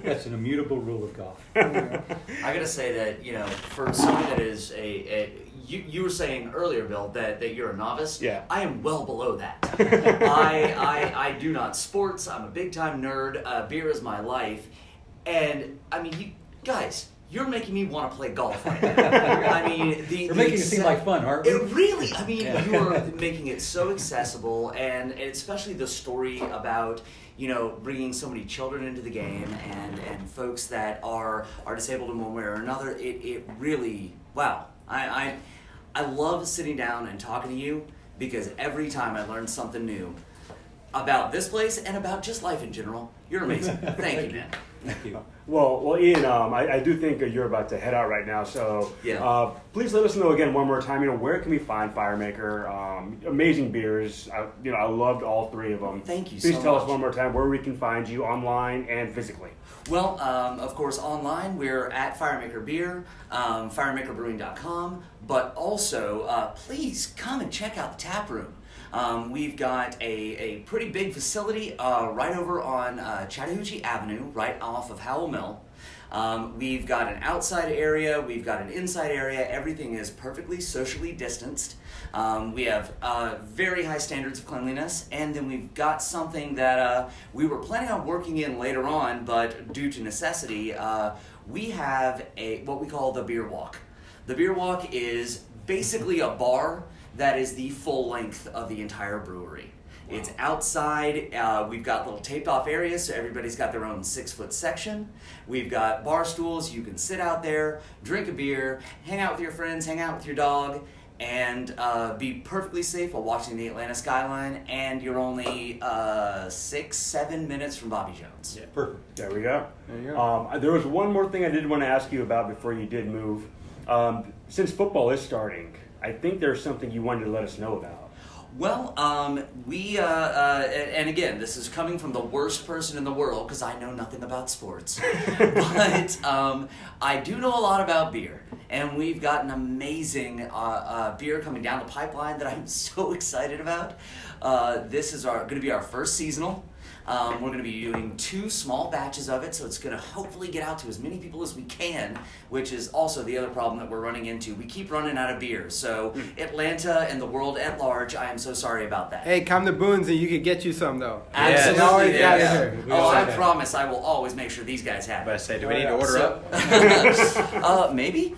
[SPEAKER 3] That's an immutable rule of golf.
[SPEAKER 4] I got to say that, for someone that is you were saying earlier, Bill, that you're a novice.
[SPEAKER 1] Yeah.
[SPEAKER 4] I am well below that. I do not sports. I'm a big-time nerd. Beer is my life. And, I mean, you guys, you're making me want to play golf right now. I mean,
[SPEAKER 3] you're making it seem like fun, aren't we?
[SPEAKER 4] It really, I mean, you are making it so accessible, and especially the story about, bringing so many children into the game and folks that are disabled in one way or another. It really, wow. I love sitting down and talking to you because every time I learn something new about this place and about just life in general. You're amazing. Thank you, man.
[SPEAKER 3] Thank you.
[SPEAKER 1] Well, Ian, I do think you're about to head out right now, so please let us know again one more time. Where can we find Fire Maker? Amazing beers. I loved all 3 of them.
[SPEAKER 4] Thank you so much.
[SPEAKER 1] Please tell us one more time where we can find you online and physically.
[SPEAKER 4] Well, of course, online we're at Fire Maker Beer, firemakerbrewing.com, but also please come and check out the tap room. We've got a pretty big facility right over on Chattahoochee Avenue, right off of Howell Mill. We've got an outside area, we've got an inside area. Everything is perfectly socially distanced. We have very high standards of cleanliness, and then we've got something that we were planning on working in later on, but due to necessity, we have what we call the beer walk. The beer walk is basically a bar that is the full length of the entire brewery. Wow. It's outside. We've got little taped off areas, so everybody's got their own 6-foot section. We've got bar stools. You can sit out there, drink a beer, hang out with your friends, hang out with your dog, and be perfectly safe while watching the Atlanta skyline. And you're only 6-7 minutes from Bobby Jones.
[SPEAKER 3] Yeah, perfect.
[SPEAKER 1] There we go.
[SPEAKER 2] There you go.
[SPEAKER 1] There was one more thing I did want to ask you about before you did move. Since football is starting, I think there's something you wanted to let us know about.
[SPEAKER 4] Well, and again, this is coming from the worst person in the world because I know nothing about sports. But I do know a lot about beer. And we've got an amazing beer coming down the pipeline that I'm so excited about. This is going to be our first seasonal. We're going to be doing 2 small batches of it, so it's going to hopefully get out to as many people as we can, which is also the other problem that we're running into. We keep running out of beer, so Atlanta and the world at large, I am so sorry about that.
[SPEAKER 2] Hey, come to Boone's and you can get you some, though.
[SPEAKER 4] Absolutely.
[SPEAKER 2] You always got it
[SPEAKER 4] Yeah.
[SPEAKER 2] here.
[SPEAKER 4] Oh, I promise I will always make sure these guys have
[SPEAKER 5] I
[SPEAKER 4] it.
[SPEAKER 5] say, do we need to order up?
[SPEAKER 4] Maybe.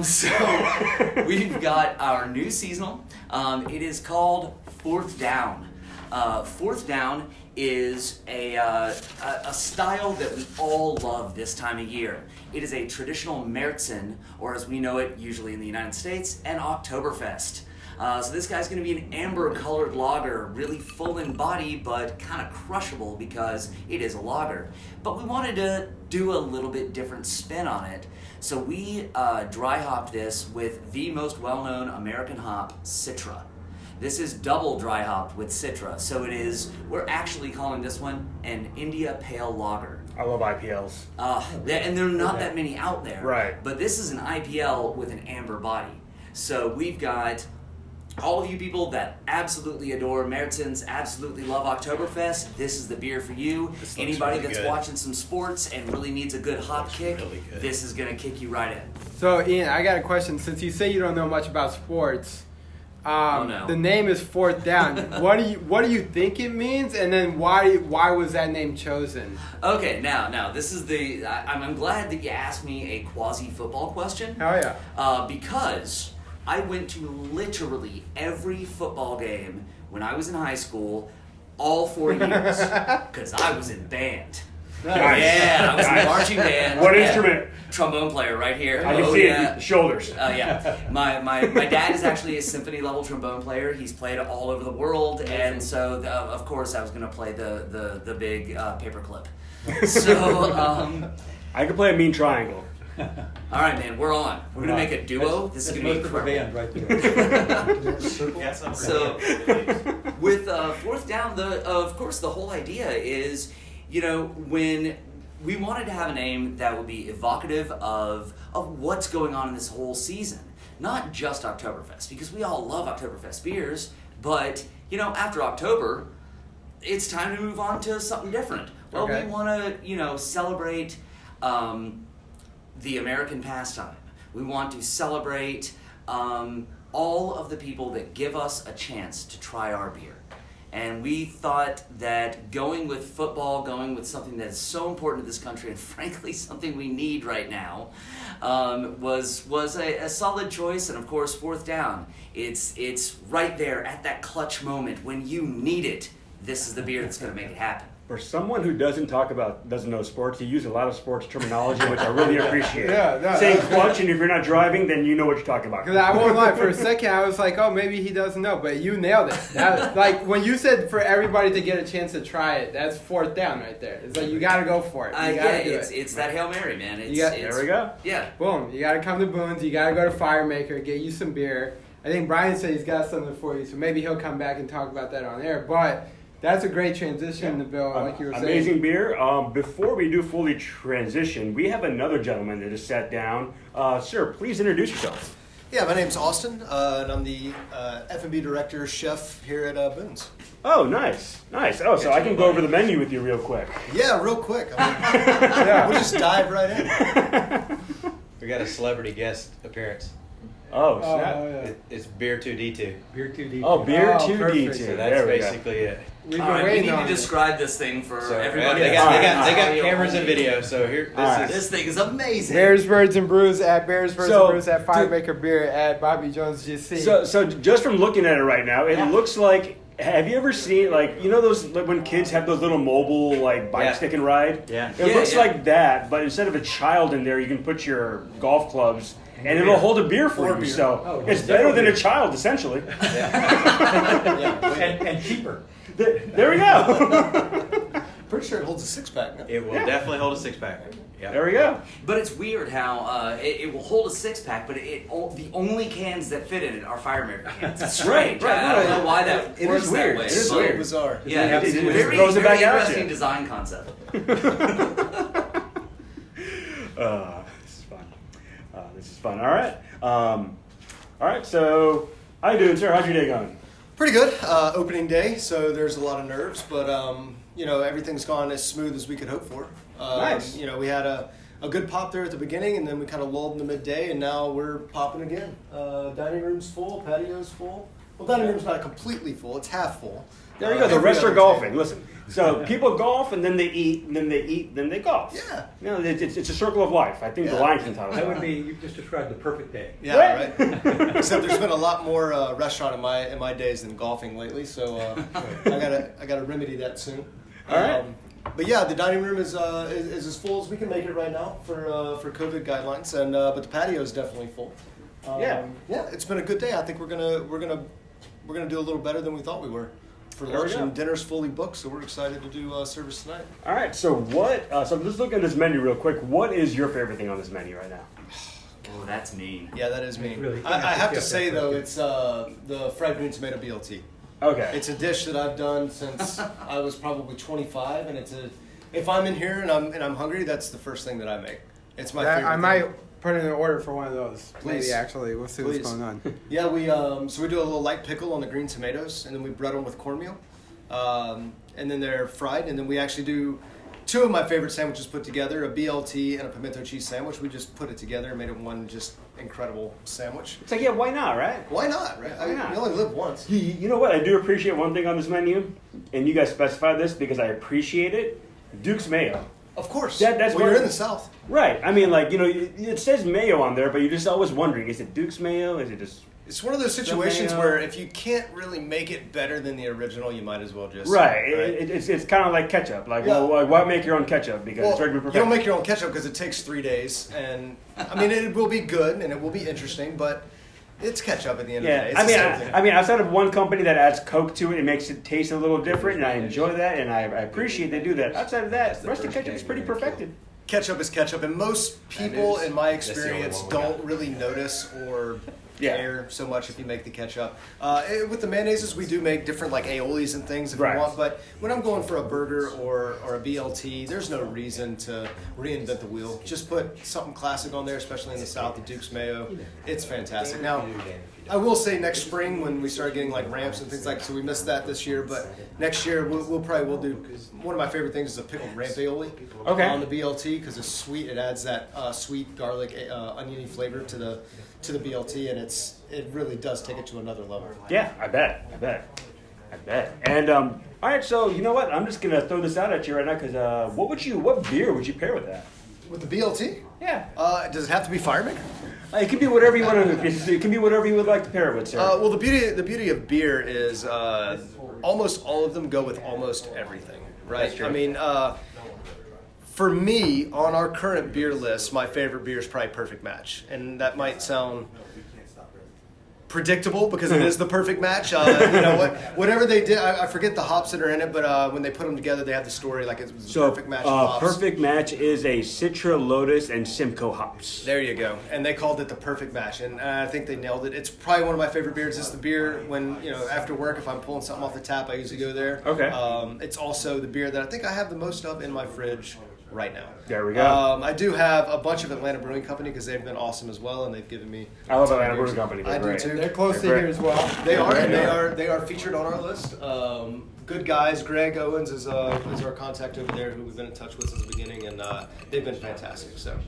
[SPEAKER 4] So we've got our new seasonal. It is called Fourth Down. Fourth Down is a style that we all love this time of year. It is a traditional Märzen, or as we know it usually in the United States, an Oktoberfest. So this guy's going to be an amber-colored lager, really full in body, but kind of crushable because it is a lager. But we wanted to do a little bit different spin on it. So we dry hopped this with the most well-known American hop, Citra. This is double dry hopped with Citra. So we're actually calling this one an India Pale Lager.
[SPEAKER 1] I love IPLs.
[SPEAKER 4] And there are not that many out there.
[SPEAKER 1] Right.
[SPEAKER 4] But this is an IPL with an amber body. So we've got all of you people that absolutely adore Märzens, absolutely love Oktoberfest, this is the beer for you. Anybody
[SPEAKER 5] really
[SPEAKER 4] that's
[SPEAKER 5] good.
[SPEAKER 4] watching some sports and really needs a good hop kick,
[SPEAKER 5] really good.
[SPEAKER 4] this is going to kick you right in.
[SPEAKER 2] So, Ian, I got a question. Since you say you don't know much about sports,
[SPEAKER 4] no.
[SPEAKER 2] the name is Fourth Down. What do you think it means? And then why was that name chosen?
[SPEAKER 4] Okay, now this is I'm glad that you asked me a quasi-football question.
[SPEAKER 2] Oh, yeah.
[SPEAKER 4] Because I went to literally every football game when I was in high school, all 4 years, because I was in band.
[SPEAKER 1] Nice.
[SPEAKER 4] Yeah, I was in
[SPEAKER 1] Nice.
[SPEAKER 4] marching band.
[SPEAKER 1] What
[SPEAKER 4] Yeah.
[SPEAKER 1] instrument?
[SPEAKER 4] Trombone player right here.
[SPEAKER 1] I can
[SPEAKER 4] Oh,
[SPEAKER 1] see
[SPEAKER 4] yeah.
[SPEAKER 1] it. The shoulders.
[SPEAKER 4] Yeah, my dad is actually a symphony level trombone player. He's played all over the world, and so of course I was going to play the big paperclip. So
[SPEAKER 1] I can play a mean triangle.
[SPEAKER 4] all right, man, we're on. We're going to make a duo. This is
[SPEAKER 3] That's
[SPEAKER 4] going to be
[SPEAKER 3] most of a
[SPEAKER 4] incredible.
[SPEAKER 3] band right there.
[SPEAKER 4] So with Fourth Down, of course the whole idea is, when we wanted to have a name that would be evocative of what's going on in this whole season. Not just Oktoberfest, because we all love Oktoberfest beers, but, after October, it's time to move on to something different. Well,
[SPEAKER 2] Okay.
[SPEAKER 4] we want to, celebrate the American pastime. We want to celebrate all of the people that give us a chance to try our beer. And we thought that going with football, going with something that is so important to this country, and frankly something we need right now, was a solid choice. And of course, Fourth Down, it's right there at that clutch moment when you need it. This is the beer that's going to make it happen.
[SPEAKER 1] For someone who doesn't know sports, you use a lot of sports terminology, which I really appreciate.
[SPEAKER 2] Yeah, no,
[SPEAKER 1] Saying
[SPEAKER 2] that's-
[SPEAKER 1] clutch, and if you're not driving, then you know what you're talking about.
[SPEAKER 2] Because I won't lie, for a second I was like, oh, maybe he doesn't know, but you nailed it. Like when you said for everybody to get a chance to try it, that's Fourth Down right there. It's like you got to go for it. You gotta do it.
[SPEAKER 4] It's that Hail Mary, man.
[SPEAKER 1] There we go.
[SPEAKER 4] Yeah.
[SPEAKER 2] Boom. You got to come to Boone's. You got to go to Fire Maker, get you some beer. I think Brian said he's got something for you, so maybe he'll come back and talk about that on air. But that's a great transition, Bill, like you were saying.
[SPEAKER 1] Amazing beer. Before we do fully transition, we have another gentleman that has sat down. Sir, please introduce yourself.
[SPEAKER 6] Yeah, my name's Austin, and I'm the F&B director chef here at Boone's.
[SPEAKER 1] Oh, nice. Oh, so I can go over the menu with you real quick.
[SPEAKER 6] Yeah, real quick. We'll just dive right in.
[SPEAKER 5] We got a celebrity guest appearance.
[SPEAKER 1] Oh, snap.
[SPEAKER 2] yeah.
[SPEAKER 5] It's beer 2D2.
[SPEAKER 3] Beer 2D.
[SPEAKER 1] Oh, beer
[SPEAKER 2] Oh,
[SPEAKER 1] 2D2.
[SPEAKER 2] perfect.
[SPEAKER 5] So
[SPEAKER 1] There
[SPEAKER 5] that's
[SPEAKER 1] we go.
[SPEAKER 5] basically it.
[SPEAKER 2] We've been
[SPEAKER 4] All right, we
[SPEAKER 2] waiting
[SPEAKER 4] need
[SPEAKER 2] on
[SPEAKER 4] to
[SPEAKER 2] it.
[SPEAKER 4] describe this thing for
[SPEAKER 5] So
[SPEAKER 4] everybody.
[SPEAKER 5] they
[SPEAKER 1] Alright,
[SPEAKER 5] got cameras and video. So here,
[SPEAKER 1] Alright.
[SPEAKER 4] This thing is amazing.
[SPEAKER 2] Bears, Birds, and Brews at Bears, Birds,
[SPEAKER 1] So,
[SPEAKER 2] and Brews at Fire
[SPEAKER 1] dude-
[SPEAKER 2] Maker Beer at Bobby Jones GC.
[SPEAKER 1] So just from looking at it right now, it looks like. Have you ever seen those when kids have those little mobile bike
[SPEAKER 5] Yeah.
[SPEAKER 1] stick and ride?
[SPEAKER 5] Yeah.
[SPEAKER 1] It
[SPEAKER 4] Yeah,
[SPEAKER 1] looks
[SPEAKER 4] yeah.
[SPEAKER 1] like that, but instead of a child in there, you can put your golf clubs and it'll hold a beer for you.
[SPEAKER 6] beer.
[SPEAKER 1] So
[SPEAKER 3] Oh,
[SPEAKER 1] it's
[SPEAKER 3] definitely.
[SPEAKER 1] better than a child, essentially.
[SPEAKER 3] And cheaper.
[SPEAKER 1] There we go.
[SPEAKER 6] Pretty sure it holds a 6-pack. No?
[SPEAKER 5] it will definitely hold a 6-pack. Yeah.
[SPEAKER 1] There we go.
[SPEAKER 4] But it's weird how it will hold a 6-pack, but the only cans that fit in it are Fire Maker cans. It's strange.
[SPEAKER 1] Right,
[SPEAKER 4] I don't know why that
[SPEAKER 1] It
[SPEAKER 4] works
[SPEAKER 1] is
[SPEAKER 4] that
[SPEAKER 1] weird.
[SPEAKER 4] way.
[SPEAKER 1] It is
[SPEAKER 4] but-
[SPEAKER 1] weird.
[SPEAKER 6] Bizarre.
[SPEAKER 4] Yeah,
[SPEAKER 1] It
[SPEAKER 4] it's
[SPEAKER 1] just
[SPEAKER 4] very,
[SPEAKER 1] throws it back
[SPEAKER 4] very
[SPEAKER 1] out
[SPEAKER 4] interesting
[SPEAKER 1] you.
[SPEAKER 4] design concept.
[SPEAKER 1] This is fun. This is fun. All right. All right. So, how you doing, sir? How's your day going?
[SPEAKER 6] Pretty good. Opening day, so there's a lot of nerves, but everything's gone as smooth as we could hope for.
[SPEAKER 1] Nice.
[SPEAKER 6] We had a good pop there at the beginning, and then we kind of lulled in the midday, and now we're popping again. Dining room's full, patio's full. Well, dining room's not completely full; it's half full.
[SPEAKER 1] There you go. The
[SPEAKER 6] Every
[SPEAKER 1] rest are
[SPEAKER 6] other
[SPEAKER 1] golfing.
[SPEAKER 6] table.
[SPEAKER 1] Listen. So people golf and then they eat, and then they eat, then they golf.
[SPEAKER 6] Yeah.
[SPEAKER 1] It's a circle of life. I think the
[SPEAKER 6] Yeah.
[SPEAKER 1] Lion King title.
[SPEAKER 3] That would be, you just described the perfect day.
[SPEAKER 6] Yeah, right. Except there's been a lot more restaurant in my days than golfing lately, so I gotta remedy that soon.
[SPEAKER 1] All right.
[SPEAKER 6] But yeah, the dining room is as full as we can make it right now for COVID guidelines, and but the patio is definitely full.
[SPEAKER 1] Yeah.
[SPEAKER 6] It's been a good day. I think we're gonna do a little better than we thought we were. For
[SPEAKER 1] There we
[SPEAKER 6] lunch
[SPEAKER 1] go.
[SPEAKER 6] and dinner's fully booked, so we're excited to do service tonight.
[SPEAKER 1] All right. So what? So I'm just looking at this menu real quick. What is your favorite thing on this menu right now?
[SPEAKER 4] Oh, that's mean.
[SPEAKER 6] Yeah, that is me.
[SPEAKER 3] Really,
[SPEAKER 6] I have to
[SPEAKER 3] yeah,
[SPEAKER 6] say
[SPEAKER 3] that's
[SPEAKER 6] though,
[SPEAKER 3] good.
[SPEAKER 6] it's the fried green tomato BLT.
[SPEAKER 1] Okay.
[SPEAKER 6] It's a dish that I've done since I was probably 25, and if I'm in here and I'm hungry, that's the first thing that I make. It's my favorite.
[SPEAKER 2] I
[SPEAKER 6] thing.
[SPEAKER 2] might put in an order for one of those.
[SPEAKER 6] Please.
[SPEAKER 2] Maybe actually, we'll see
[SPEAKER 6] Please.
[SPEAKER 2] what's going on.
[SPEAKER 6] Yeah, we so we do a little light pickle on the green tomatoes, and then we bread them with cornmeal, and then they're fried, and then we actually do two of my favorite sandwiches put together: a BLT and a pimento cheese sandwich. We just put it together and made it one just incredible sandwich.
[SPEAKER 1] It's like, yeah, why not, right?
[SPEAKER 6] Why not? Right? I mean,
[SPEAKER 1] not?
[SPEAKER 6] you only live once.
[SPEAKER 1] You know what? I do appreciate one thing on this menu, and you guys specified this because I appreciate it. Duke's mayo.
[SPEAKER 6] Of course.
[SPEAKER 1] That's
[SPEAKER 6] well,
[SPEAKER 1] one-
[SPEAKER 6] you're in the South.
[SPEAKER 1] Right. I mean, it says mayo on there, but you're just always wondering: is it Duke's mayo? Is it just
[SPEAKER 6] It's one of those situations
[SPEAKER 1] mayo.
[SPEAKER 6] where if you can't really make it better than the original, you might as well just
[SPEAKER 1] right? It's kind of like ketchup. Like,
[SPEAKER 6] Yeah.
[SPEAKER 1] well, why make your own ketchup? Because
[SPEAKER 6] Well,
[SPEAKER 1] it's ready to be
[SPEAKER 6] you
[SPEAKER 1] perfect.
[SPEAKER 6] don't make your own ketchup because it takes 3 days, and I mean it will be good and it will be interesting, but it's ketchup at the end of the day.
[SPEAKER 1] Yeah,
[SPEAKER 6] It's the same thing.
[SPEAKER 1] I mean, outside of one company that adds Coke to it, it makes it taste a little different, and I enjoy that, and I appreciate they do that. Outside of that, the rest of ketchup is pretty perfected.
[SPEAKER 6] Ketchup is ketchup, and most people, in my
[SPEAKER 5] That's the only
[SPEAKER 6] experience,
[SPEAKER 5] one we got.
[SPEAKER 6] don't really notice or
[SPEAKER 1] Yeah.
[SPEAKER 6] care so much if you make the ketchup. With the mayonnaises, we do make different like aiolis and things if
[SPEAKER 1] Right.
[SPEAKER 6] you want, but when I'm going for a burger or a BLT, there's no reason to reinvent the wheel. Just put something classic on there, especially in the South, the Duke's mayo. It's fantastic. Now, I will say next spring when we start getting like ramps and things like, so we missed that this year, but next year we'll do. One of my favorite things is a pickled ramp aioli on the BLT because it's sweet. It adds that sweet garlic oniony flavor to the BLT, and it really does take it to another level.
[SPEAKER 1] Yeah, I bet. And all right, so you know what? I'm just gonna throw this out at you right now because what beer would you pair with that?
[SPEAKER 6] With the BLT,
[SPEAKER 1] Yeah,
[SPEAKER 6] does it have to be Fire Maker?
[SPEAKER 1] it can be whatever you want to. It can be whatever you would like to pair it with, sir.
[SPEAKER 6] Well, the beauty of beer is almost all of them go with almost everything, right?
[SPEAKER 1] That's true.
[SPEAKER 6] I mean, for me, on our current beer list, my favorite beer is probably Perfect Match, and that might sound predictable because it is the perfect match. Whatever they did, I forget the hops that are in it, but when they put them together, they have the story like it's the
[SPEAKER 1] So,
[SPEAKER 6] perfect match of hops.
[SPEAKER 1] Perfect Match is a Citra, Lotus, and Simcoe hops.
[SPEAKER 6] There you go. And they called it the perfect match, and I think they nailed it. It's probably one of my favorite beers. It's the beer when, after work, if I'm pulling something off the tap, I usually go there.
[SPEAKER 1] Okay.
[SPEAKER 6] It's also the beer that I think I have the most of in my fridge right now.
[SPEAKER 1] There we go.
[SPEAKER 6] I do have a bunch of Atlanta Brewing Company because they've been awesome as well, and they've given me.
[SPEAKER 1] I love Atlanta Brewing Company. They're
[SPEAKER 6] I do
[SPEAKER 1] great.
[SPEAKER 6] too.
[SPEAKER 2] They're close to
[SPEAKER 1] They're
[SPEAKER 2] here as well.
[SPEAKER 6] They are,
[SPEAKER 1] Yeah,
[SPEAKER 6] and
[SPEAKER 1] they
[SPEAKER 6] they are featured on our list. Good guys. Greg Owens is our contact over there, who we've been in touch with since the beginning, and they've been fantastic. So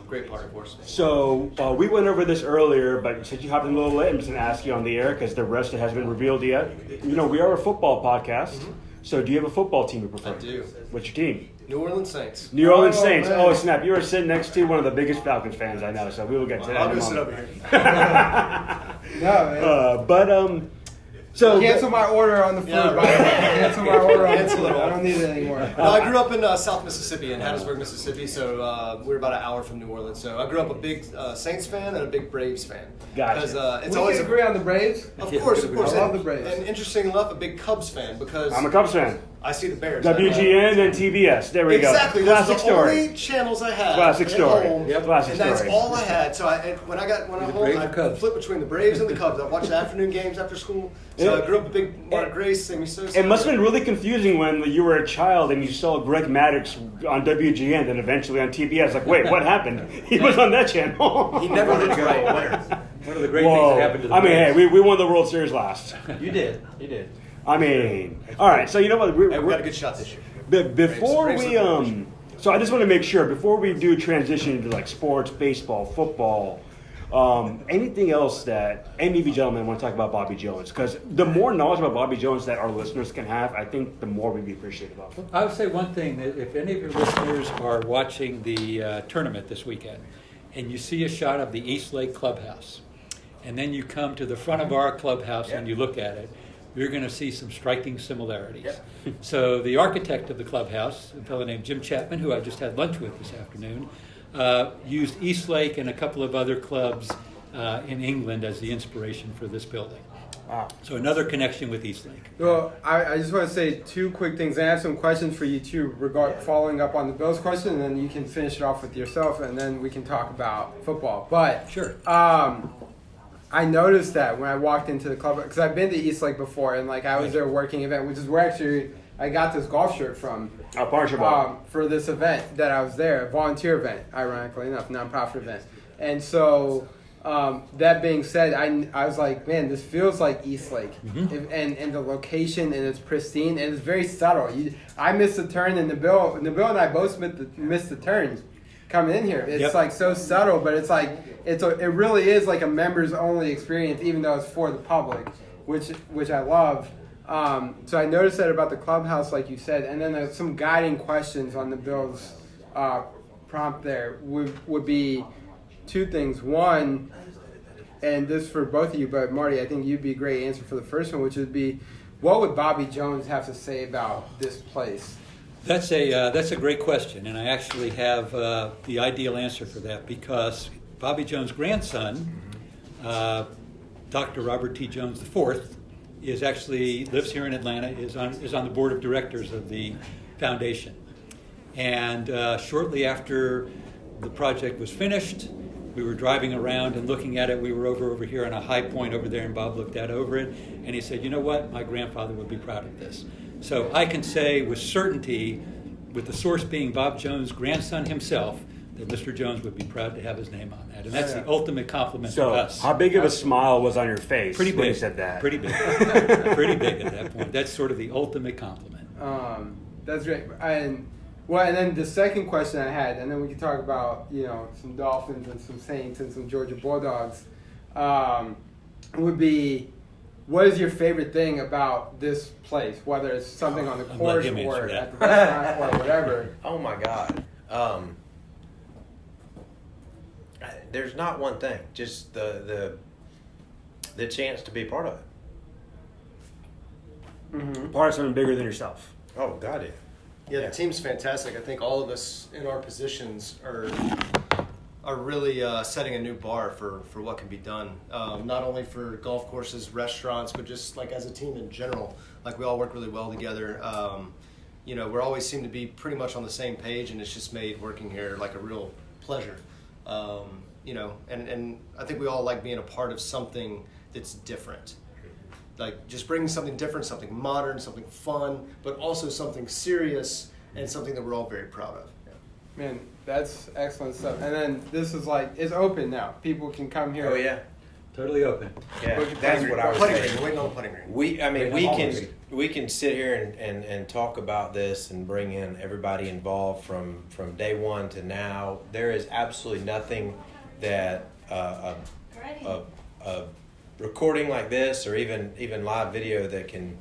[SPEAKER 6] Great partner for us.
[SPEAKER 1] So we went over this earlier, but since you hopped in a little late, I'm just going to ask you on the air because the rest hasn't been revealed yet. You know, we are a football podcast. So do you have a football team you prefer?
[SPEAKER 6] I do.
[SPEAKER 1] What's your team?
[SPEAKER 6] New Orleans Saints.
[SPEAKER 1] New Orleans Saints.
[SPEAKER 2] Man.
[SPEAKER 1] Oh, snap. You are sitting next to one of the biggest Falcons fans I know, so we will get to that
[SPEAKER 6] I'll
[SPEAKER 1] in a
[SPEAKER 6] go sit
[SPEAKER 1] moment.
[SPEAKER 6] over here.
[SPEAKER 2] No, man.
[SPEAKER 1] So
[SPEAKER 2] Cancel my order on the food.
[SPEAKER 6] Yeah,
[SPEAKER 2] by the way. Cancel my order on the
[SPEAKER 6] Cancel
[SPEAKER 2] food.
[SPEAKER 6] it all.
[SPEAKER 2] I don't need it anymore.
[SPEAKER 6] No, I grew up in South Mississippi, in Hattiesburg, Mississippi, so we're about an hour from New Orleans. So I grew up a big Saints fan and a big Braves fan.
[SPEAKER 1] Gotcha.
[SPEAKER 6] Because it's
[SPEAKER 2] We
[SPEAKER 6] always
[SPEAKER 2] can agree on the Braves.
[SPEAKER 6] Of course.
[SPEAKER 2] I love the Braves.
[SPEAKER 6] And interesting enough, a big Cubs fan because
[SPEAKER 1] I'm a Cubs fan.
[SPEAKER 6] I see the Bears.
[SPEAKER 1] WGN and TBS. There we
[SPEAKER 6] Exactly.
[SPEAKER 1] go.
[SPEAKER 6] Those
[SPEAKER 1] Classic
[SPEAKER 6] are the
[SPEAKER 1] story.
[SPEAKER 6] only channels I had.
[SPEAKER 1] Classic
[SPEAKER 6] at
[SPEAKER 1] story.
[SPEAKER 6] home,
[SPEAKER 1] Yep. Classic
[SPEAKER 6] and that's
[SPEAKER 1] story.
[SPEAKER 6] all I had. So when I got
[SPEAKER 3] Braves
[SPEAKER 6] home,
[SPEAKER 3] or
[SPEAKER 6] I
[SPEAKER 3] Cubs?
[SPEAKER 6] flipped between the Braves and the Cubs. I watched the afternoon games after school. So
[SPEAKER 1] Yeah.
[SPEAKER 6] I grew up a big Mark Grace, Sammy Sosa.
[SPEAKER 1] It must have been really confusing when you were a child and you saw Greg Maddux on WGN and eventually on TBS. Like, wait, what happened? He was on that channel.
[SPEAKER 6] He never looked right.
[SPEAKER 3] One of the great things that happened to the
[SPEAKER 1] I mean, hey,
[SPEAKER 3] Braves.
[SPEAKER 1] we won the World Series last.
[SPEAKER 5] You did. You did.
[SPEAKER 1] I mean, all right. So you know what?
[SPEAKER 6] Hey, we got a good shot this year.
[SPEAKER 1] Before
[SPEAKER 6] Braves
[SPEAKER 1] we
[SPEAKER 6] look good.
[SPEAKER 1] so I just want to make sure before we do transition into like sports, baseball, football, anything else that any of you gentlemen want to talk about Bobby Jones? Because the more knowledge about Bobby Jones that our listeners can have, I think the more we'd be appreciative of.
[SPEAKER 3] I would say one thing, that if any of your listeners are watching the tournament this weekend and you see a shot of the East Lake Clubhouse, and then you come to the front of our clubhouse and you look at it, you're going to see some striking similarities. So the architect of the clubhouse, a fellow named Jim Chapman, who I just had lunch with this afternoon, used East Lake and a couple of other clubs in England as the inspiration for this building.
[SPEAKER 1] Wow.
[SPEAKER 3] So another connection with East Lake.
[SPEAKER 2] Well, I just want to say two quick things. I have some questions for you too, following up on the Bills question, and then you can finish it off with yourself, and then we can talk about football. But
[SPEAKER 3] Sure.
[SPEAKER 2] I noticed that when I walked into the club, because I've been to East Lake before, and like I was there working event, which is where actually I got this golf shirt from.
[SPEAKER 1] Partnership ball.
[SPEAKER 2] For this event that I was there, a volunteer event, ironically enough, nonprofit event. And so, that being said, I was like, man, this feels like East Lake. And the location, and it's pristine, and it's very subtle. I missed a turn, and Nabil and I both missed the turns coming in here. It's like so subtle, but it's like, it really is like a members only experience, even though it's for the public, which I love. So I noticed that about the clubhouse, like you said, and then there's some guiding questions on the Bills prompt there would be two things. One, and this for both of you, but Marty, I think you'd be a great answer for the first one, which would be, what would Bobby Jones have to say about this place?
[SPEAKER 3] That's a great question, and I actually have the ideal answer for that, because Bobby Jones' grandson, Dr. Robert T. Jones IV, lives here in Atlanta, is on the board of directors of the foundation. And shortly after the project was finished, we were driving around and looking at it. We were over here on a high point over there, and Bob looked out over it, and he said, you know what, my grandfather would be proud of this. So I can say with certainty, with the source being Bob Jones' grandson himself, that Mr. Jones would be proud to have his name on that. And that's the ultimate compliment to
[SPEAKER 1] So,
[SPEAKER 3] us.
[SPEAKER 1] how big of a smile was on your face
[SPEAKER 3] Pretty
[SPEAKER 1] when
[SPEAKER 3] big.
[SPEAKER 1] you said that?
[SPEAKER 3] Pretty big. Pretty big at that point. That's sort of the ultimate compliment.
[SPEAKER 2] That's great. And then the second question I had, and then we can talk about some Dolphins and some Saints and some Georgia Bulldogs, would be, what is your favorite thing about this place? Whether it's something on the
[SPEAKER 3] I'm
[SPEAKER 2] course
[SPEAKER 3] letting him
[SPEAKER 2] or
[SPEAKER 3] answer that.
[SPEAKER 2] at the restaurant or whatever.
[SPEAKER 5] Oh my God. There's not one thing. Just the chance to be part of it.
[SPEAKER 1] Part of something bigger than yourself.
[SPEAKER 5] Oh God, yeah.
[SPEAKER 6] Yeah, the team's fantastic. I think all of us in our positions are really setting a new bar for what can be done. Not only for golf courses, restaurants, but just like as a team in general. Like we all work really well together. We always seem to be pretty much on the same page, and it's just made working here like a real pleasure. And I think we all like being a part of something that's different. Like just bringing something different, something modern, something fun, but also something serious and something that we're all very proud of. Yeah.
[SPEAKER 2] Man, that's excellent stuff. And then this is like, it's open now. People can come here.
[SPEAKER 5] Oh yeah.
[SPEAKER 3] Totally open.
[SPEAKER 5] Yeah, that's what I was
[SPEAKER 6] Putting
[SPEAKER 5] saying.
[SPEAKER 6] green. We're waiting on the putting green.
[SPEAKER 5] We can sit here and talk about this and bring in everybody involved from day one to now. There is absolutely nothing that a recording like this or even live video that can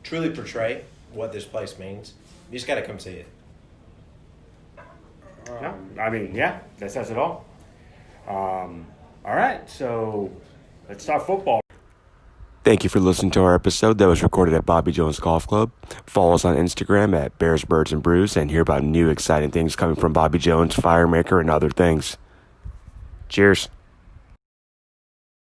[SPEAKER 5] truly portray what this place means. You just got to come see it.
[SPEAKER 1] That says it all. All right, so let's talk football. Thank you for listening to our episode that was recorded at Bobby Jones Golf Club. Follow us on Instagram at Bears, Birds, and Brews and hear about new exciting things coming from Bobby Jones, Fire Maker, and other things. Cheers.